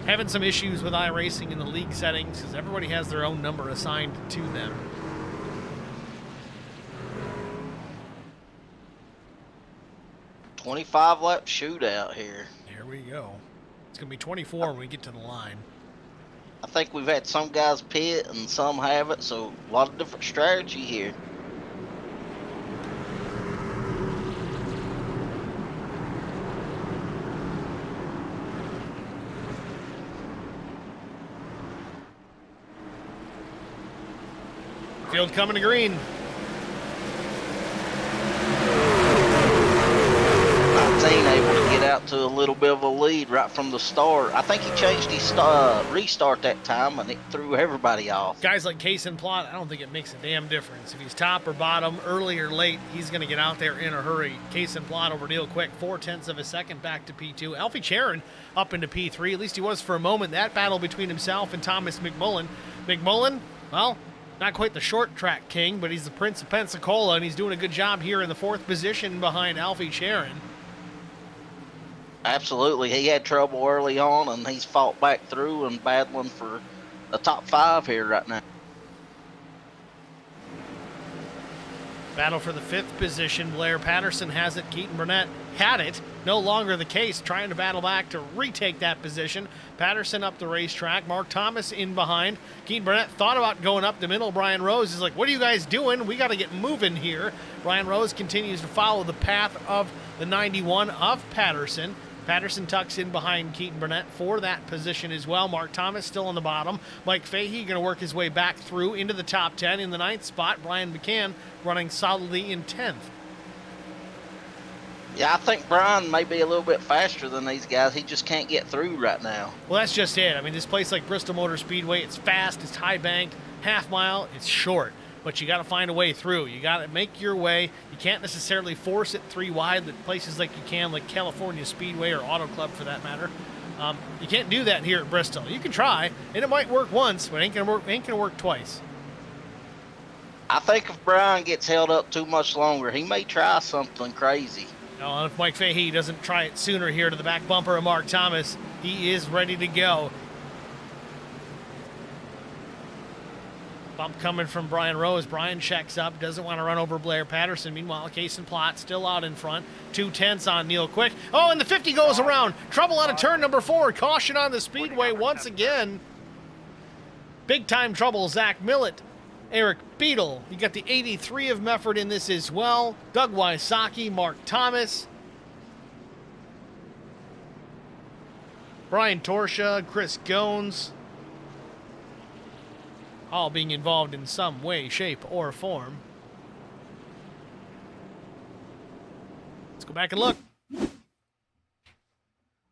Having some issues with iRacing in the league settings because everybody has their own number assigned to them.
$25-lap shootout here.
Here we go. It's going to be 24 when we get to the line.
I think we've had some guys pit and some haven't, so a lot of different strategy here.
Field coming to green.
19 able to get out to a little bit of a lead right from the start. I think he changed his restart that time, and it threw everybody off.
Guys like Case and Plot, I don't think it makes a damn difference. If he's top or bottom, early or late, he's going to get out there in a hurry. Case and Plot over Neil Quick, 0.4 of a second back to P2. Alfie Charon up into P3, at least he was for a moment. That battle between himself and Thomas McMullen. McMullen, well, not quite the short track king, but he's the Prince of Pensacola, and he's doing a good job here in the 4th position behind Alfie Charon.
Absolutely. He had trouble early on, and he's fought back through and battling for the top 5 here right now.
Battle for the 5th position. Blair Patterson has it. Keaton Burnett had it. No longer the case. Trying to battle back to retake that position. Patterson up the racetrack. Mark Thomas in behind. Keaton Burnett thought about going up the middle. Brian Rose is like, what are you guys doing? We got to get moving here. Brian Rose continues to follow the path of the 91 of Patterson. Patterson tucks in behind Keaton Burnett for that position as well. Mark Thomas still on the bottom. Mike Fahey going to work his way back through into the top 10 in the 9th spot. Brian McCann running solidly in 10th.
Yeah, I think Brian may be a little bit faster than these guys. He just can't get through right now.
Well, that's just it. I mean, this place like Bristol Motor Speedway, it's fast, it's high banked, half mile, it's short. But you got to find a way through. You got to make your way. You can't necessarily force it 3 wide at places like you can, like California Speedway or Auto Club for that matter. You can't do that here at Bristol. You can try, and it might work once, but it ain't gonna work twice.
I think if Brian gets held up too much longer, he may try something crazy.
No, if Mike Fahey doesn't try it sooner here to the back bumper of Mark Thomas, he is ready to go. Bump coming from Brian Rose. Brian checks up, doesn't want to run over Blair Patterson. Meanwhile, Case and Plot still out in front. 2/10 on Neil Quick. Oh, and the 50 goes around. Trouble out of turn number 4. Caution on the Speedway once again. Big time trouble. Zach Millett, Eric Beadle. You got the 83 of Mefford in this as well. Doug Wysocki, Mark Thomas, Brian Torsha, Chris Gones. All being involved in some way, shape, or form. Let's go back and look.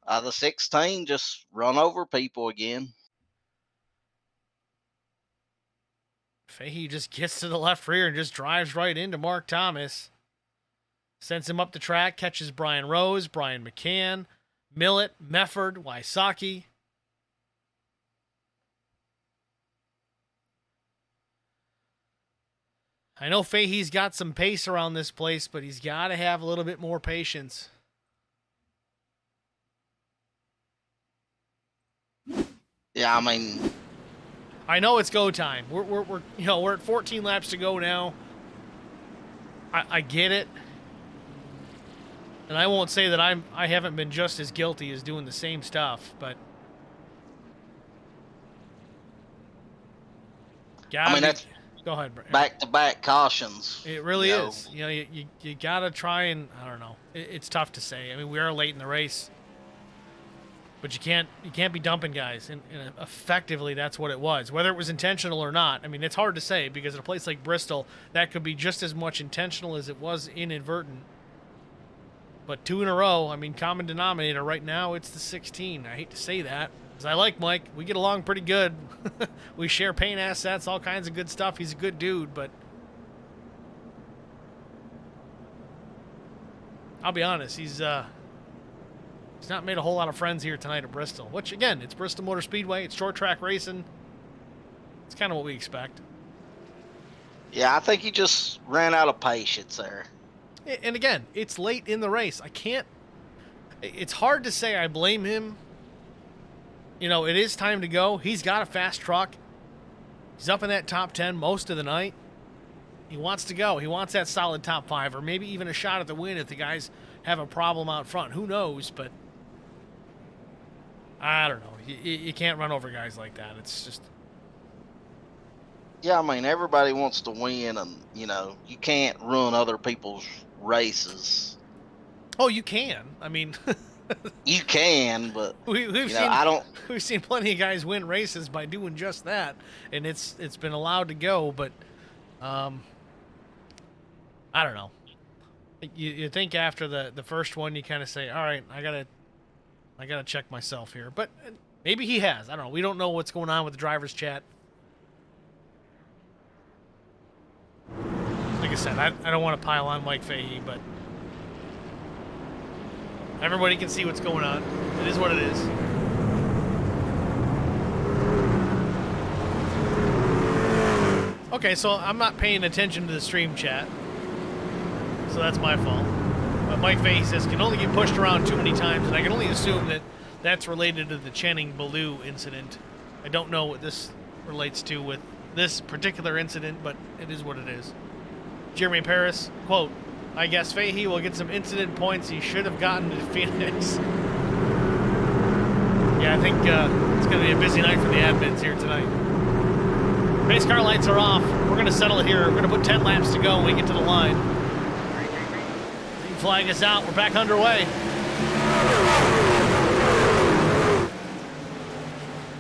The 16 just run over people again.
Fahey just gets to the left rear and just drives right into Mark Thomas. Sends him up the track, catches Brian Rose, Brian McCann, Millett, Mefford, Wysocki. I know Fahey's got some pace around this place, but he's got to have a little bit more patience.
Yeah, I mean,
I know it's go time. We're at 14 laps to go now. I get it, and I won't say that I haven't been just as guilty as doing the same stuff, but
I mean that's.
Go ahead, Brad.
Back-to-back cautions.
It really is. You know, you got to try and, I don't know. It's tough to say. I mean, we are late in the race. But you can't be dumping guys. And effectively, that's what it was. Whether it was intentional or not, I mean, it's hard to say because at a place like Bristol, that could be just as much intentional as it was inadvertent. But 2 in a row, I mean, common denominator right now, it's the 16. I hate to say that. I like Mike. We get along pretty good. We share paint assets, all kinds of good stuff. He's a good dude, but I'll be honest, he's not made a whole lot of friends here tonight at Bristol. Which again, it's Bristol Motor Speedway. It's short track racing. It's kind of what we expect.
Yeah, I think he just ran out of patience there.
And again, it's late in the race. It's hard to say I blame him. You know, it is time to go. He's got a fast truck. He's up in that top 10 most of the night. He wants to go. He wants that solid top 5 or maybe even a shot at the win if the guys have a problem out front. Who knows? But I don't know. You can't run over guys like that. It's just...
Yeah, I mean, everybody wants to win, and, you know, you can't ruin other people's races.
Oh, you can. I mean...
You can, but
we've seen plenty of guys win races by doing just that, and it's been allowed to go. But I don't know. You think after the first one, you kind of say, all right, I gotta I gotta check myself here, but maybe he has. I don't know. We don't know what's going on with the driver's chat. Like I said, I don't want to pile on Mike Fahey, but everybody can see what's going on. It is what it is. Okay, so I'm not paying attention to the stream chat, so that's my fault. But Mike Fahey says, can only get pushed around too many times, and I can only assume that that's related to the Channing Ballou incident. I don't know what this relates to with this particular incident, but it is what it is. Jeremy Paris, quote, I guess Fahey will get some incident points he should have gotten to Phoenix. Yeah, I think it's going to be a busy night for the admins here tonight. Pace car lights are off. We're going to settle it here. We're going to put 10 laps to go when we get to the line. Green flag is out. We're back underway.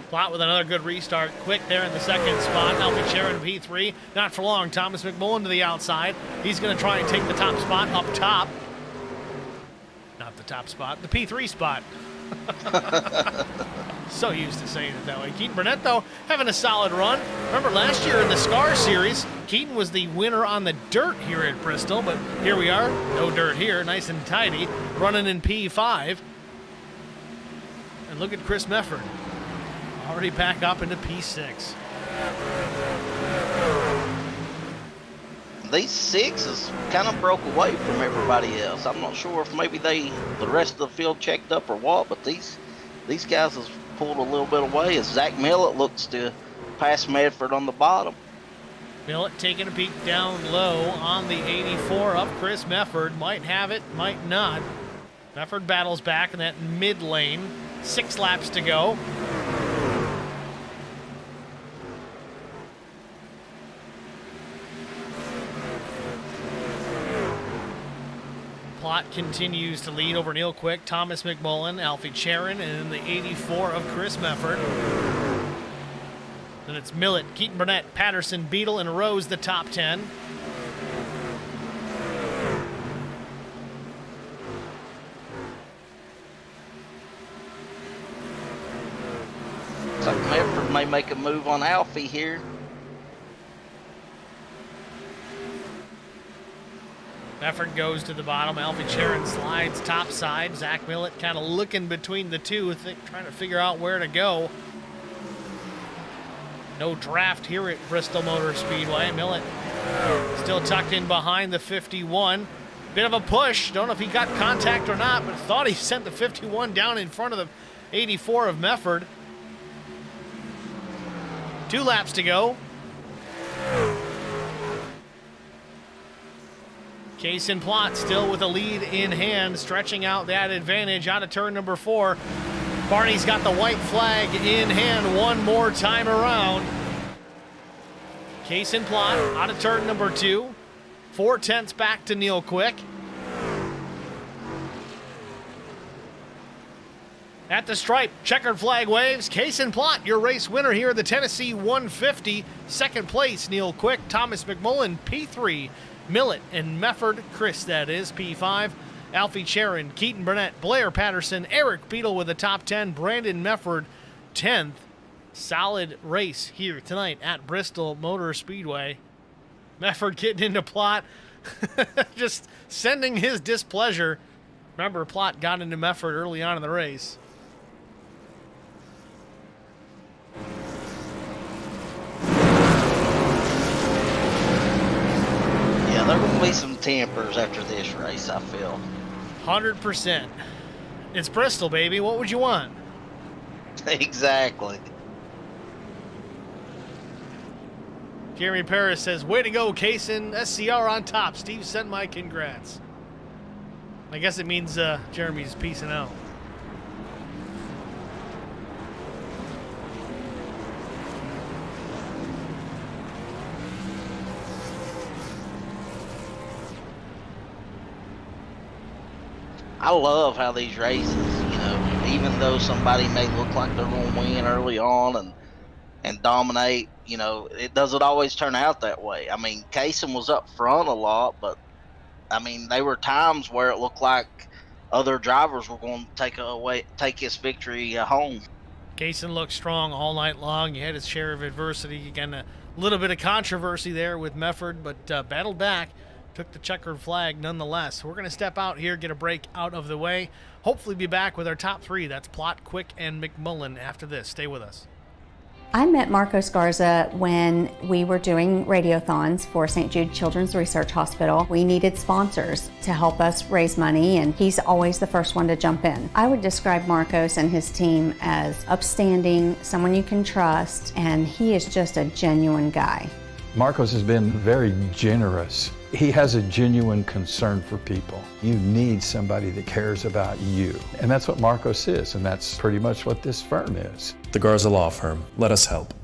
Plot with another good restart. Quick there in the second spot. Alfie Sharon P3. Not for long. Thomas McMullen to the outside. He's going to try and take the top spot up top. Not the top spot. The P3 spot. So used to saying it that way. Keaton Burnett, though, having a solid run. Remember last year in the SCAR Series, Keaton was the winner on the dirt here at Bristol, but here we are, no dirt here, nice and tidy, running in P5. And look at Chris Mefford, already back up into P6.
These sixes kind of broke away from everybody else. I'm not sure if maybe the rest of the field checked up or what, but these guys have pulled a little bit away as Zach Millett looks to pass Medford on the bottom.
Millett taking a peek down low on the 84 of Chris Mefford. Might have it, might not. Mefford battles back in that mid lane. 6 laps to go. Plot continues to lead over Neil Quick, Thomas McMullen, Alfie Charon, and the 84 of Chris Mefford. Then it's Millett, Keaton Burnett, Patterson, Beadle, and Rose, the top 10.
Looks like Medford may make a move on Alfie here.
Mefford goes to the bottom. Alfie Charon slides topside. Zach Millett kind of looking between the two, trying to figure out where to go. No draft here at Bristol Motor Speedway. Millett still tucked in behind the 51. Bit of a push. Don't know if he got contact or not, but thought he sent the 51 down in front of the 84 of Mefford. 2 laps to go. Case and Plot still with a lead in hand, stretching out that advantage out of turn number 4. Barney's got the white flag in hand one more time around. Case and Plot out of turn number 2. 4/10 back to Neil Quick. At the stripe, checkered flag waves. Case and Plot, your race winner here, the Tennessee 150. Second place, Neil Quick, Thomas McMullen, P3. Millett and Mefford, Chris, that is, P5. Alfie Charon, Keaton Burnett, Blair Patterson, Eric Beadle with the top 10. Brandon Mefford, 10th. Solid race here tonight at Bristol Motor Speedway. Mefford getting into Plot, just sending his displeasure. Remember, Plot got into Mefford early on in the race.
Yeah, there will be some tempers after this race, I feel.
100%. It's Bristol, baby. What would you want?
Exactly.
Jeremy Paris says, way to go, Kaysen. SCR on top. Steve sent my congrats. I guess it means Jeremy's peacing out.
I love how these races, even though somebody may look like they're going to win early on and dominate, it doesn't always turn out that way. I mean, Kaysen was up front a lot, but, there were times where it looked like, other drivers were going to take his victory home.
Kaysen looked strong all night long. He had his share of adversity. Again, a little bit of controversy there with Mefford, but battled back. Took the checkered flag nonetheless. We're going to step out here, get a break out of the way. Hopefully be back with our top three. That's Plott, Quick, and McMullen after this. Stay with us.
I met Marco Scarza when we were doing radiothons for St. Jude Children's Research Hospital. We needed sponsors to help us raise money, and he's always the first one to jump in. I would describe Marcos and his team as upstanding, someone you can trust, and he is just a genuine guy.
Marcos has been very generous. He has a genuine concern for people. You need somebody that cares about you. And that's what Marcos is, and that's pretty much what this firm is.
The Garza Law Firm. Let us help.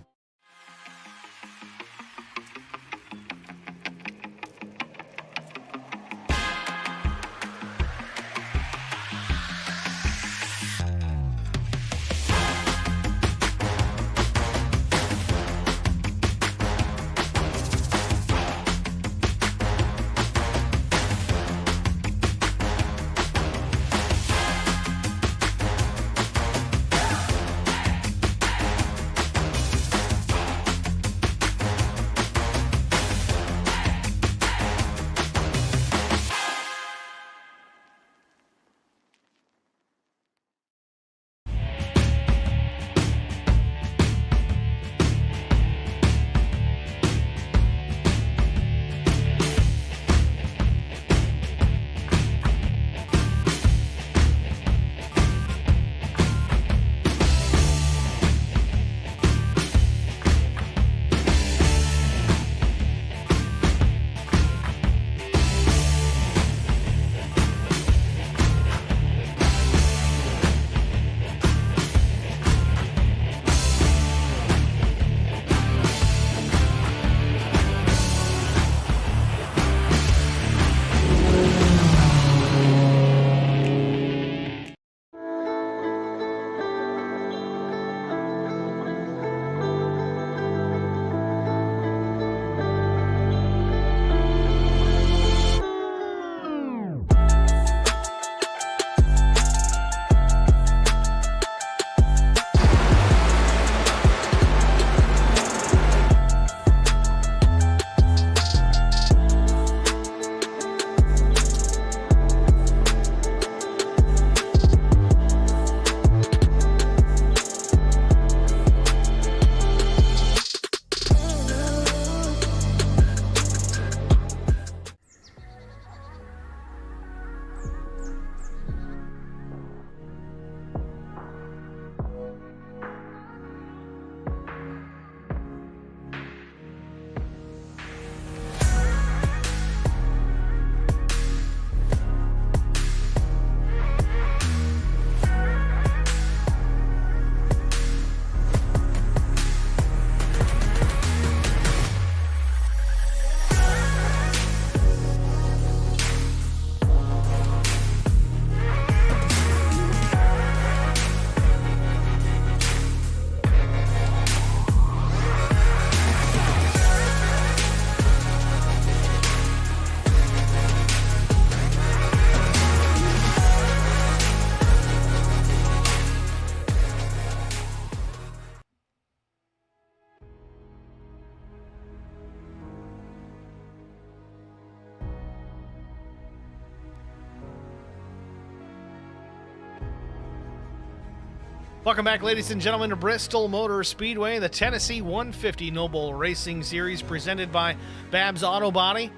Welcome back, ladies and gentlemen, to Bristol Motor Speedway, the Tennessee 150 Noble Racing Series presented by Babs Auto Body.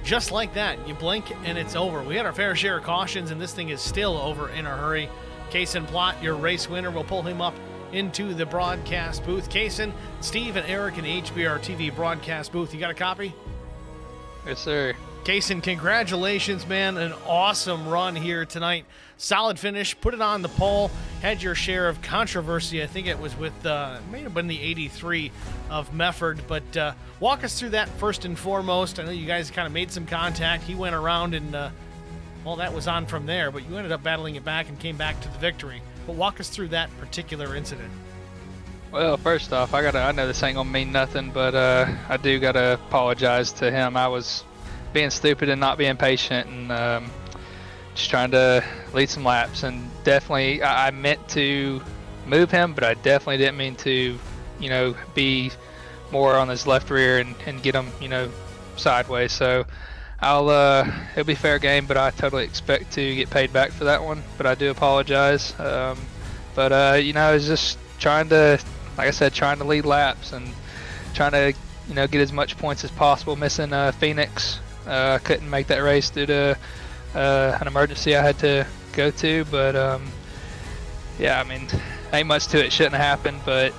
Just like that, you blink and it's over. We had our fair share of cautions, and this thing is still over in a hurry. Kaysen Plott, your race winner. We'll pull him up into the broadcast booth. Kaysen, Steve, and Eric in the HBR TV broadcast booth. You got a copy?
Yes, sir.
Kaysen, congratulations, man. An awesome run here tonight. Solid finish. Put it on the pole. Had your share of controversy. I think it was with, it may have been the 83 of Mefford. But walk us through that first and foremost. I know you guys kind of made some contact. He went around and, well, that was on from there. But you ended up battling it back and came back to the victory. But walk us through that particular incident.
Well, first off, I know this ain't gonna mean nothing, but I do gotta apologize to him. I was being stupid and not being patient, and just trying to lead some laps. And definitely, I meant to move him, but I definitely didn't mean to, be more on his left rear and get him, sideways. So it'll be fair game, but I totally expect to get paid back for that one. But I do apologize. I was just trying to, like I said, trying to lead laps and trying to, get as much points as possible. Missing Phoenix, couldn't make that race due to an emergency I had to go to. But yeah, I mean, ain't much to it. Shouldn't have happened, but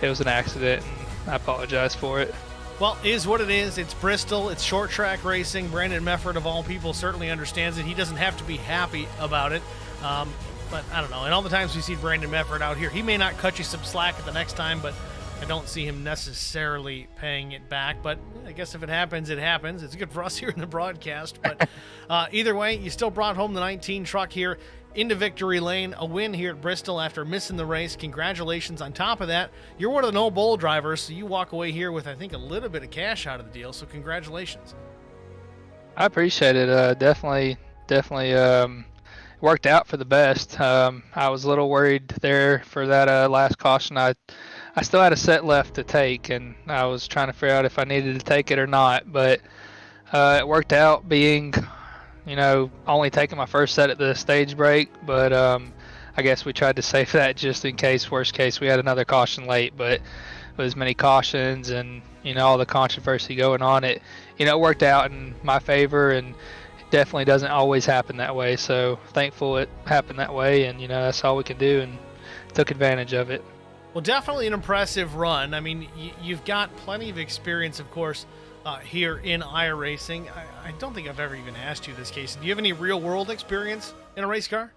it was an accident, and I apologize for it.
Well, it is what it is. It's Bristol. It's short track racing. Brandon Mefford, of all people, certainly understands it. He doesn't have to be happy about it. But I don't know. And all the times we see Brandon Mefford out here, he may not cut you some slack at the next time, but I don't see him necessarily paying it back. But I guess if it happens, it happens. It's good for us here in the broadcast. But either way, you still brought home the 19 truck here into victory lane. A win here at Bristol after missing the race. Congratulations. On top of that, you're one of the no bowl drivers, so you walk away here with, I think, a little bit of cash out of the deal. So congratulations.
I appreciate it. Definitely worked out for the best. I was a little worried there for that last caution. I still had a set left to take, and I was trying to figure out if I needed to take it or not. But it worked out being, only taking my first set at the stage break. But I guess we tried to save that just in case, worst case, we had another caution late. But with as many cautions and, all the controversy going on, it worked out in my favor, and it definitely doesn't always happen that way. So thankful it happened that way, and, that's all we can do, and took advantage of it.
Well, definitely an impressive run. I mean, you've got plenty of experience, of course, here in iRacing. I don't think I've ever even asked you this, Casey. Do you have any real-world experience in a race car?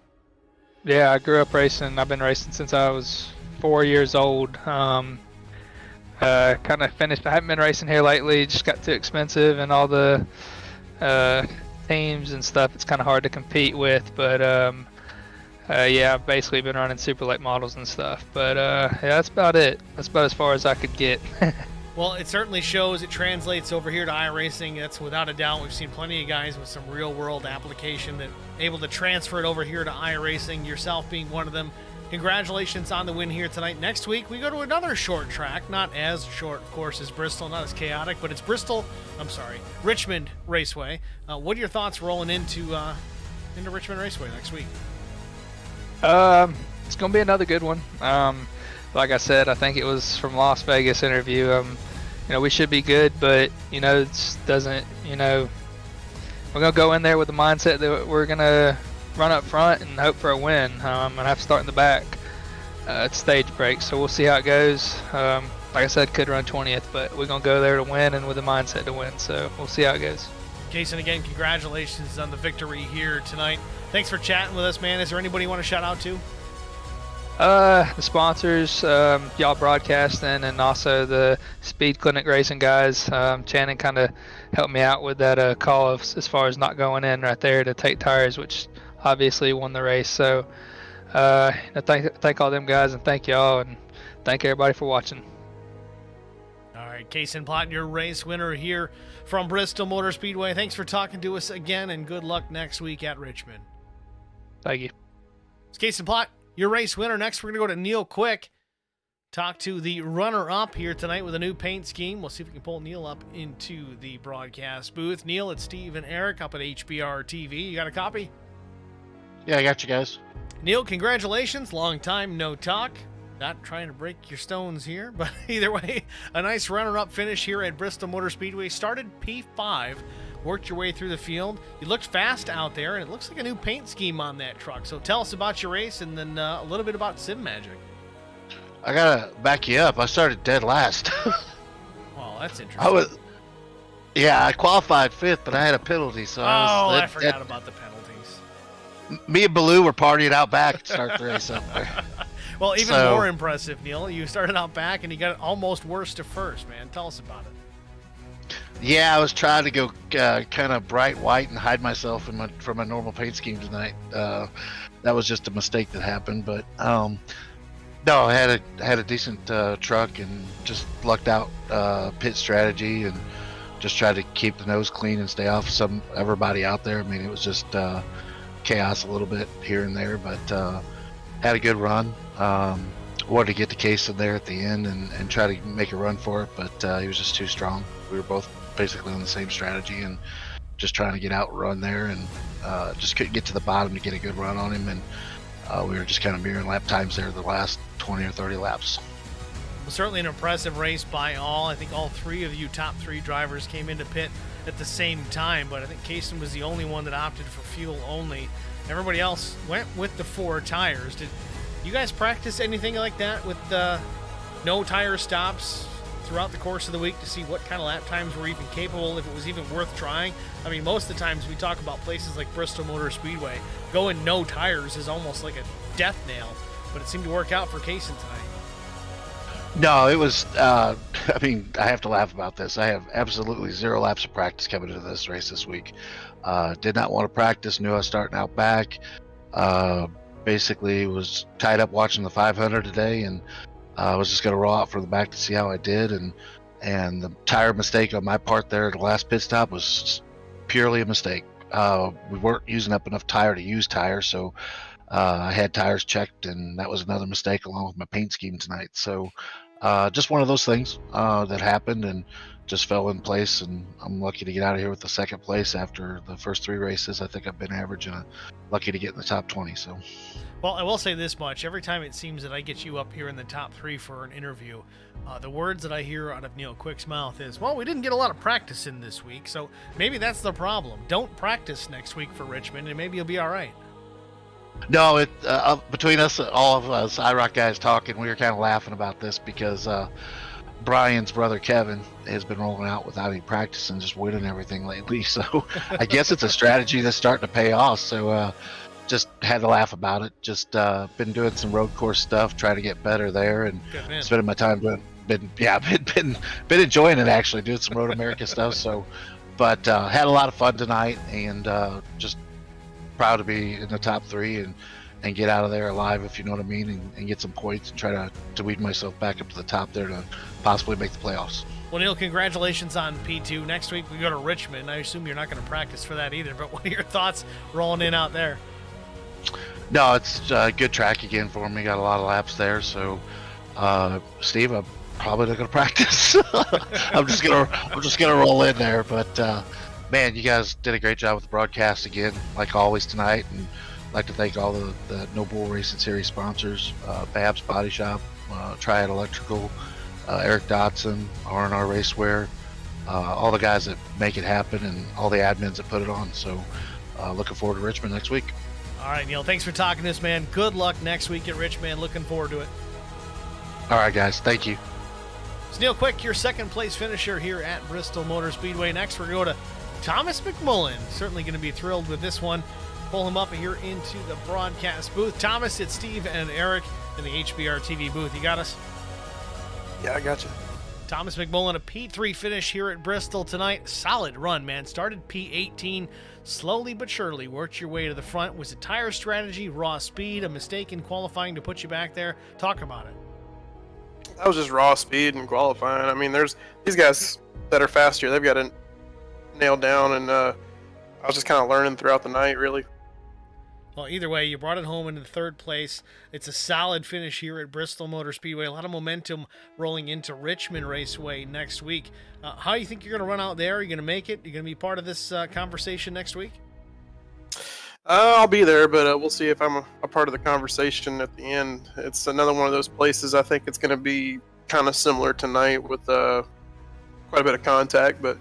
Yeah, I grew up racing. I've been racing since I was 4 years old. Kind of finished. I haven't been racing here lately. It just got too expensive, and all the teams and stuff, it's kind of hard to compete with. But yeah, I've basically been running super late models and stuff. But yeah, that's about it. That's about as far as I could get.
Well, it certainly shows. It translates over here to iRacing. That's without a doubt. We've seen plenty of guys with some real-world application that able to transfer it over here to iRacing, yourself being one of them. Congratulations on the win here tonight. Next week, we go to another short track. Not as short, of course, as Bristol, not as chaotic, but it's Richmond Raceway. What are your thoughts rolling into Richmond Raceway next week?
It's going to be another good one. Like I said, I think it was from Las Vegas interview. We should be good, but it doesn't. We're gonna go in there with the mindset that we're gonna run up front and hope for a win. And have to start in the back at stage break. So we'll see how it goes. Like I said, could run 20th, but we're gonna go there to win and with the mindset to win. So we'll see how it goes.
Jason, again, congratulations on the victory here tonight. Thanks for chatting with us, man. Is there anybody you want to shout out to?
The sponsors, y'all broadcasting, and also the Speed Clinic Racing guys. Channing kind of helped me out with that call as far as not going in right there to take tires, which obviously won the race. So thank all them guys, and thank y'all, and thank everybody for watching.
All right, Kason Plott, your race winner here from Bristol Motor Speedway. Thanks for talking to us again, and good luck next week at Richmond.
Thank you.
It's Kason Plott, your race winner. Next, we're going to go to Neil Quick, talk to the runner-up here tonight with a new paint scheme. We'll see if we can pull Neil up into the broadcast booth. Neil, it's Steve and Eric up at HBR TV. You got a copy?
Yeah, I got you guys.
Neil, congratulations. Long time no talk. Not trying to break your stones here, but either way, a nice runner-up finish here at Bristol Motor Speedway. Started P5, worked your way through the field. You looked fast out there, and it looks like a new paint scheme on that truck. So tell us about your race, and then a little bit about Sim Magic.
I gotta back you up. I started dead last.
Well, that's interesting.
I qualified 5th, but I had a penalty, so
I forgot about the penalties.
Me and Baloo were partying out back to start the race up there.
Well, even more impressive, Neil. You started out back, and you got almost worst to first, man. Tell us about it.
Yeah, I was trying to go kind of bright white and hide myself from my normal paint scheme tonight. That was just a mistake that happened, but no, I had a decent truck and just lucked out pit strategy and just tried to keep the nose clean and stay off everybody out there. I mean, it was just chaos a little bit here and there, but had a good run. Wanted to get to Case in there at the end and try to make a run for it, but he was just too strong. We were both basically on the same strategy and just trying to get out run there, and just couldn't get to the bottom to get a good run on him, and we were just kind of mirroring lap times there the last 20 or 30 laps.
Well, certainly an impressive race by all. I think all three of you top three drivers came into pit at the same time, but I think Kaysen was the only one that opted for fuel only. Everybody else went with the 4 tires. Did you guys practice anything like that with no tire stops throughout the course of the week to see what kind of lap times were even capable, if it was even worth trying? I mean, most of the times we talk about places like Bristol Motor Speedway, going no tires is almost like a death nail, but it seemed to work out for Kaysen tonight.
No, it was, I mean, I have to laugh about this. I have absolutely 0 laps of practice coming into this race this week. Did not want to practice, knew I was starting out back. Basically was tied up watching the 500 today, and I was just going to roll out from the back to see how I did. And the tire mistake on my part there at the last pit stop was purely a mistake. We weren't using up enough tire to use tires, so I had tires checked, and that was another mistake along with my paint scheme tonight. So just one of those things that happened and just fell in place, and I'm lucky to get out of here with the 2nd place after the first 3 races. I think I've been averaging, lucky to get in the top 20. So,
well, I will say this much. Every time it seems that I get you up here in the top 3 for an interview, the words that I hear out of Neil Quick's mouth is, well, we didn't get a lot of practice in this week, so maybe that's the problem. Don't practice next week for Richmond, and maybe you'll be all right.
No, between us, all of us IROC guys talking, we were kind of laughing about this because Brian's brother Kevin has been rolling out without any practice and just winning everything lately. So I guess it's a strategy that's starting to pay off. So just had to laugh about it. Just been doing some road course stuff, trying to get better there, and spending my time been enjoying it, actually, doing some Road America stuff. So, but had a lot of fun tonight, and just proud to be in the top 3 and get out of there alive, if you know what I mean, and get some points and try to weed myself back up to the top there to possibly make the playoffs.
Well, Neil, congratulations on P2. Next week we go to Richmond. I assume you're not going to practice for that either, but what are your thoughts rolling in out there?
No, it's a good track again for me. Got a lot of laps there, so Steve, I'm probably not going to practice. I'm just gonna roll in there, but man, you guys did a great job with the broadcast again, like always tonight, and I'd like to thank all the No Bull Racing Series sponsors, Babs Body Shop, Triad Electrical, Eric Dotson, R&R Racewear, all the guys that make it happen, and all the admins that put it on. So looking forward to Richmond next week.
All right, Neil, thanks for talking to us, man. Good luck next week at Richmond. Looking forward to it.
All right, guys. Thank you.
It's Neil Quick, your 2nd place finisher here at Bristol Motor Speedway. Next, we're going to Thomas McMullen. Certainly going to be thrilled with this one. Pull him up here into the broadcast booth. Thomas, it's Steve and Eric in the HBR TV booth. You got us?
Yeah, I got you.
Thomas McMullen, a P3 finish here at Bristol tonight. Solid run, man. Started P18, slowly but surely worked your way to the front. Was it tire strategy, raw speed, a mistake in qualifying to put you back there? Talk about it.
That was just raw speed and qualifying. I mean, there's these guys that are faster. They've got it nailed down, and I was just kind of learning throughout the night, really.
Well, either way, you brought it home into 3rd place. It's a solid finish here at Bristol Motor Speedway. A lot of momentum rolling into Richmond Raceway next week. How do you think you're going to run out there? Are you going to make it? Are you going to be part of this conversation next week?
I'll be there, but we'll see if I'm a part of the conversation at the end. It's another one of those places. I think it's going to be kind of similar tonight with quite a bit of contact, but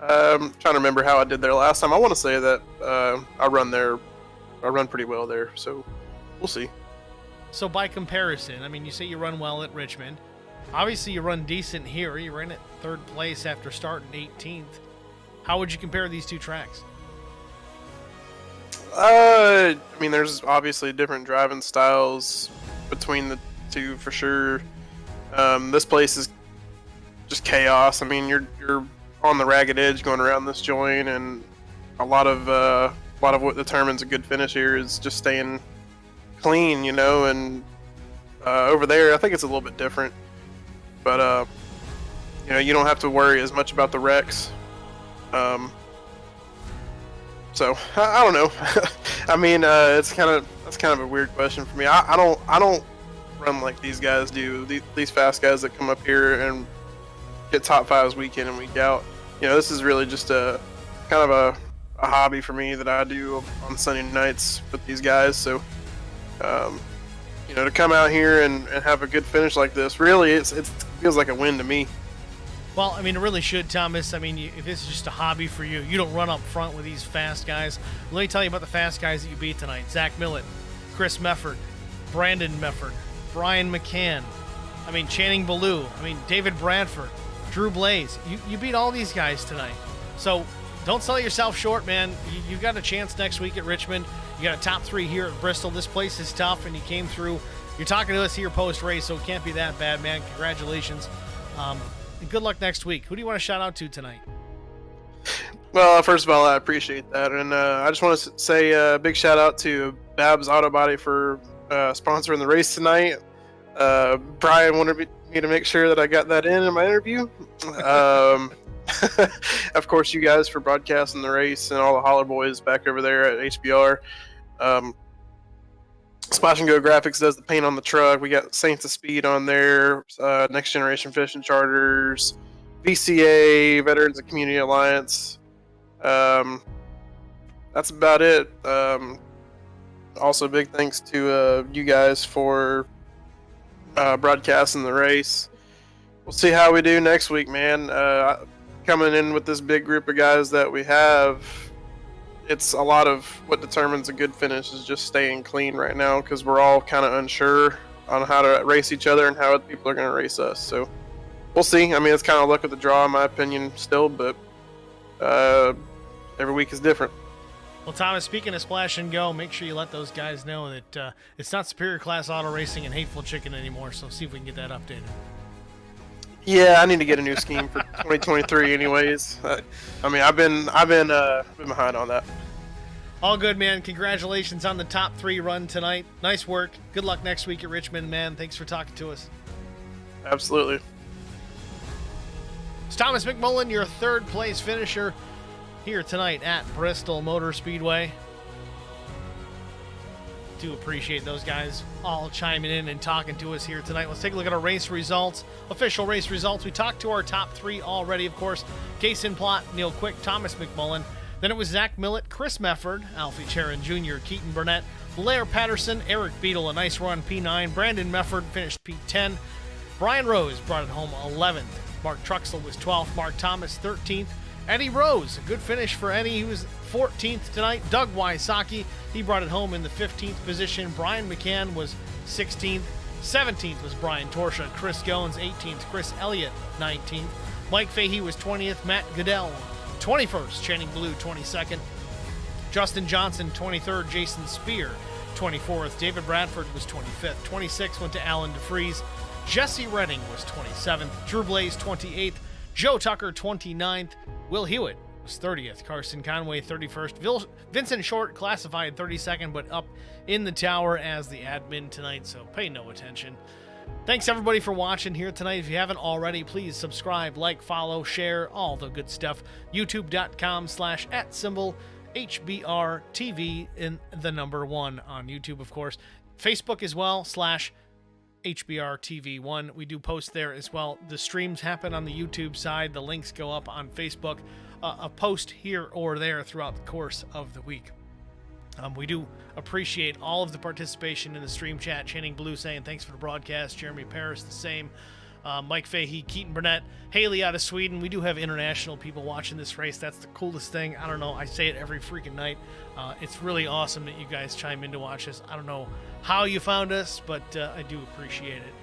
I'm trying to remember how I did there last time. I want to say that I run pretty well there, so we'll see.
So by comparison, I mean, you say you run well at Richmond. Obviously, you run decent here. You ran at 3rd place after starting 18th. How would you compare these two tracks?
I mean, there's obviously different driving styles between the two for sure. This place is just chaos. I mean, you're on the ragged edge going around this joint, and a lot of what determines a good finish here is just staying clean, you know. And over there, I think it's a little bit different, but you know, you don't have to worry as much about the wrecks. So I don't know. I mean, that's kind of a weird question for me. I don't run like these guys do. These fast guys that come up here and get top fives week in and week out. This is really just a kind of a hobby for me that I do on Sunday nights with these guys. So, to come out here and have a good finish like this, really, it feels like a win to me.
Well, I mean, it really should, Thomas. I mean, if this is just a hobby for you, you don't run up front with these fast guys. Let me tell you about the fast guys that you beat tonight. Zach Millett, Chris Mefford, Brandon Mefford, Brian McCann, Channing Ballou, David Bradford, Drew Blaze. You beat all these guys tonight. So don't sell yourself short, man. You've got a chance next week at Richmond. You got a top 3 here at Bristol. This place is tough, and you came through. You're talking to us here post-race, so it can't be that bad, man. Congratulations. And good luck next week. Who do you want to shout out to tonight?
Well, first of all, I appreciate that. And I just want to say a big shout out to Babs Auto Body for sponsoring the race tonight. Brian wanted me to make sure that I got that in my interview. Of course, you guys for broadcasting the race and all the Holler Boys back over there at HBR. Splash and Go Graphics does the paint on the truck. We got Saints of Speed on there, Next Generation Fishing Charters, VCA, Veterans and Community Alliance. That's about it. Also, big thanks to you guys for broadcasting the race. We'll see how we do next week, man. Coming in with this big group of guys that we have, it's a lot of what determines a good finish is just staying clean right now, because we're all kind of unsure on how to race each other and how other people are going to race us. So we'll see. It's kind of luck of the draw, in my opinion, still, but every week is different.
Well, Thomas, speaking of Splash and Go, make sure you let those guys know that it's not Superior Class Auto Racing and Hateful Chicken anymore, so see if we can get that updated.
Yeah, I need to get a new scheme for 2023 anyways. I've been behind on that.
All good, man. Congratulations on the top 3 run tonight. Nice work. Good luck next week at Richmond, man. Thanks for talking to us.
Absolutely.
It's Thomas McMullen, your 3rd place finisher here tonight at Bristol Motor Speedway. Do appreciate those guys all chiming in and talking to us here tonight. Let's take a look at our race results, official race results. We talked to our top 3 already, of course. Kason Plott, Neil Quick, Thomas McMullen. Then it was Zach Millett, Chris Mefford, Alfie Charon Jr., Keaton Burnett, Blair Patterson, Eric Beadle, a nice run, P9. Brandon Mefford finished P10. Brian Rose brought it home 11th. Mark Truxell was 12th. Mark Thomas 13th. Eddie Rose, a good finish for Eddie. He was 14th tonight. Doug Wysocki, he brought it home in the 15th position. Brian McCann was 16th. 17th was Brian Torsha. Chris Goins, 18th. Chris Elliott, 19th. Mike Fahey was 20th. Matt Goodell, 21st. Channing Ballou, 22nd. Justin Johnson, 23rd. Jason Spear, 24th. David Bradford was 25th. 26th went to Alan DeFries. Jesse Redding was 27th. Drew Blaze, 28th. Joe Tucker, 29th. Will Hewitt was 30th. Carson Conway, 31st. Vincent Short classified 32nd, but up in the tower as the admin tonight, so pay no attention. Thanks, everybody, for watching here tonight. If you haven't already, please subscribe, like, follow, share, all the good stuff. YouTube.com/@HBRTV in the number 1 on YouTube, of course. Facebook as well, /HBRTV1. We do post there as well. The streams happen on the YouTube side. The links go up on Facebook. A post here or there throughout the course of the week. We do appreciate all of the participation in the stream chat. Channing Ballou saying thanks for the broadcast. Jeremy Paris the same. Mike Fahey, Keaton Burnett, Haley out of Sweden. We do have international people watching this race. That's the coolest thing. I don't know. I say it every freaking night. It's really awesome that you guys chime in to watch us. I don't know how you found us, but I do appreciate it.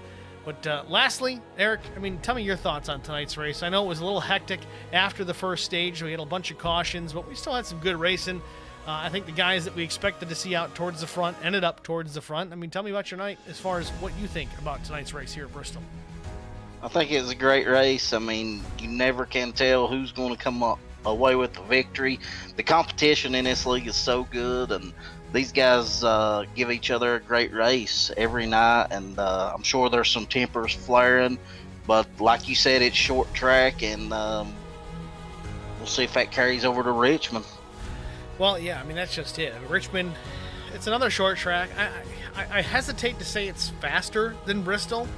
But lastly, Eric, tell me your thoughts on tonight's race. I know it was a little hectic after the first stage. We had a bunch of cautions, but we still had some good racing. I think the guys that we expected to see out towards the front ended up towards the front. Tell me about your night as far as what you think about tonight's race here at Bristol.
I think it was a great race. You never can tell who's going to come away with the victory. The competition in this league is so good, and these guys give each other a great race every night, and I'm sure there's some tempers flaring, but like you said, it's short track, and we'll see if that carries over to Richmond.
Well, yeah, I mean, that's just it. Richmond, it's another short track. I hesitate to say it's faster than Bristol,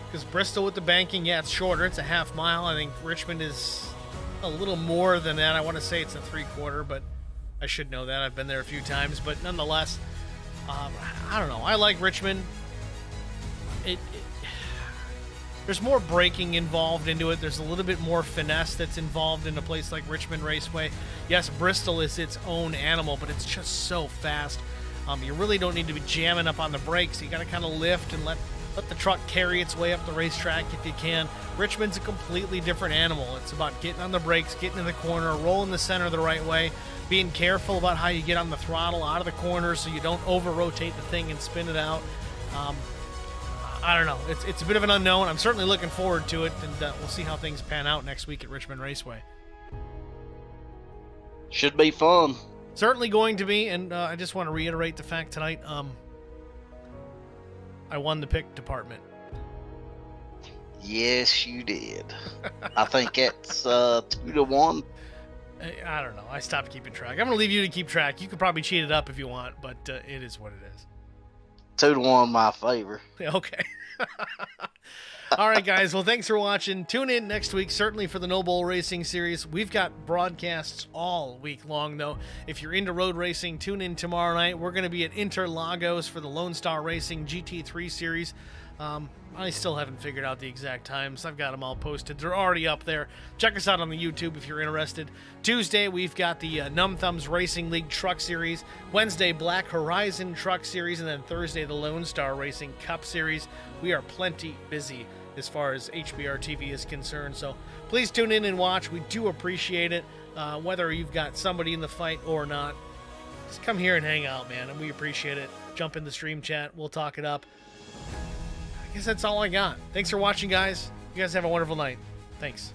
because Bristol with the banking, yeah, it's shorter. It's a half mile. I think Richmond is a little more than that. I want to say it's a 3/4, but I should know that. I've been there a few times. But nonetheless, I don't know. I like Richmond. There's more braking involved into it. There's a little bit more finesse that's involved in a place like Richmond Raceway. Yes, Bristol is its own animal, but it's just so fast. You really don't need to be jamming up on the brakes. You got to kind of lift and let the truck carry its way up the racetrack if you can. Richmond's a completely different animal. It's about getting on the brakes, getting in the corner, rolling the center the right way, being careful about how you get on the throttle out of the corner so you don't over-rotate the thing and spin it out. I don't know. It's a bit of an unknown. I'm certainly looking forward to it, and we'll see how things pan out next week at Richmond Raceway.
Should be fun.
Certainly going to be, and I just want to reiterate the fact tonight, I won the pick department.
Yes, you did. I think it's 2-1.
I don't know. I stopped keeping track. I'm going to leave you to keep track. You could probably cheat it up if you want, but it is what it is.
2-1 my favor.
Okay. All right, guys. Well, thanks for watching. Tune in next week, certainly for the No Bull Racing Series. We've got broadcasts all week long, though. If you're into road racing, tune in tomorrow night. We're going to be at Interlagos for the Lone Star Racing GT3 Series. I still haven't figured out the exact times. I've got them all posted. They're already up there. Check us out on the YouTube if you're interested. Tuesday, we've got the Numb Thumbs Racing League Truck Series. Wednesday, Black Horizon Truck Series. And then Thursday, the Lone Star Racing Cup Series. We are plenty busy as far as HBR TV is concerned. So please tune in and watch. We do appreciate it. Whether you've got somebody in the fight or not, just come here and hang out, man. And we appreciate it. Jump in the stream chat. We'll talk it up. I guess that's all I got. Thanks for watching, guys. You guys have a wonderful night. Thanks.